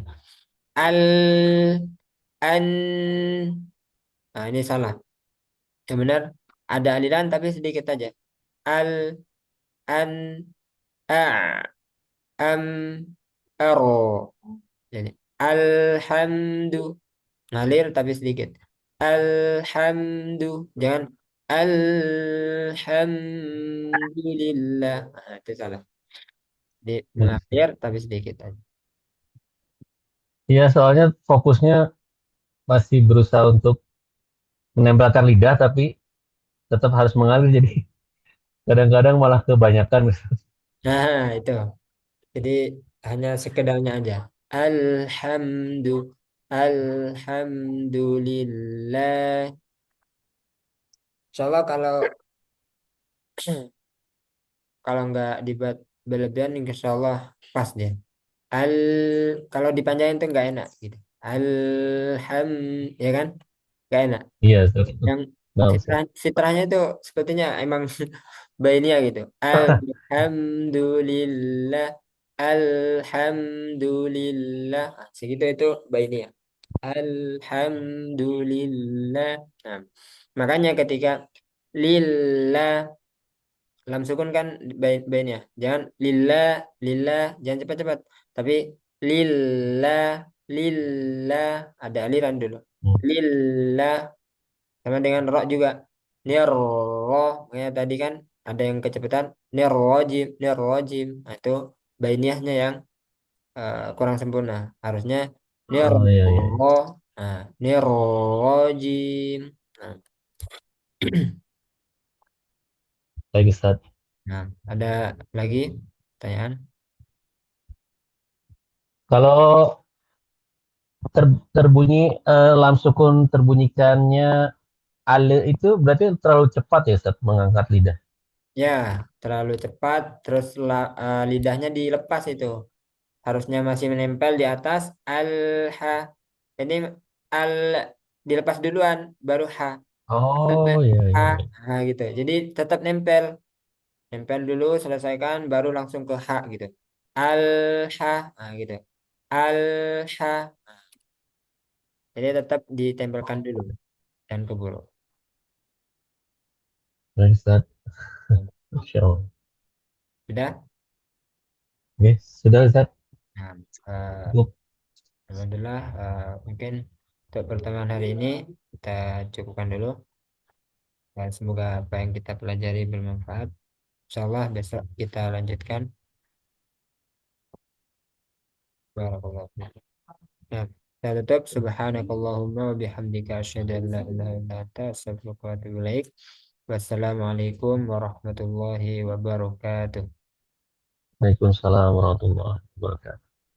Al, an. Nah, ini salah. Yang benar ada aliran tapi sedikit aja. Al, an, a, am, aro. Jadi alhamdu ngalir tapi sedikit. Alhamdu jangan alhamdulillah. Nah, itu salah. Jadi mengalir tapi sedikit aja. Iya, soalnya fokusnya masih berusaha untuk menempelkan lidah tapi tetap harus mengalir jadi kadang-kadang malah kebanyakan. Nah, itu. Jadi hanya sekedarnya aja. Alhamdu Alhamdulillah. Insyaallah kalau kalau nggak dibuat berlebihan insya Allah pas dia. Al kalau dipanjangin tuh nggak enak gitu. Alham ya kan? Nggak enak. Iya, Ustaz. Yang Nah, Ustaz. fitrahnya itu sepertinya emang bainnya gitu. Alhamdulillah. Alhamdulillah. Segitu itu bainnya. Alhamdulillah. Nah, makanya ketika lillah lam sukun kan bainnya. Jangan lillah, lillah, jangan cepat-cepat. Tapi lillah, lillah ada aliran dulu. Lillah sama dengan ro juga. Nirro, ya tadi kan ada yang kecepatan. Nirrojim, nirrojim. Nah, itu bainiahnya yang kurang sempurna. Harusnya nirro, Oh iya iya, iya. nah, nirrojim. Nah, Baik Ustaz. nah, ada lagi pertanyaan? Kalau terbunyi lam sukun terbunyikannya ale itu berarti terlalu cepat ya Ustaz mengangkat lidah. Ya, terlalu cepat, terus lidahnya dilepas itu. Harusnya masih menempel di atas al ha. Jadi al dilepas duluan, baru ha. Oh iya Ha, iya iya. ha gitu. Jadi tetap nempel. Nempel dulu, selesaikan, baru langsung ke ha gitu. Al ha, nah, gitu. Al ha. Jadi tetap ditempelkan dulu dan keburu. Baik, Ustaz. Masya Allah. Sudah? Oke, sudah Ustaz. Nah, eh, Cukup. alhamdulillah, mungkin untuk pertemuan hari ini kita cukupkan dulu. Dan semoga apa yang kita pelajari bermanfaat. Insyaallah besok kita lanjutkan. Barakallahu fiik. Nah, saya tutup. Subhanakallahumma wa bihamdika asyhadu an la ilaha illa anta astaghfiruka wa atubu ilaik. Wassalamualaikum warahmatullahi wabarakatuh. Waalaikumsalam warahmatullahi wabarakatuh.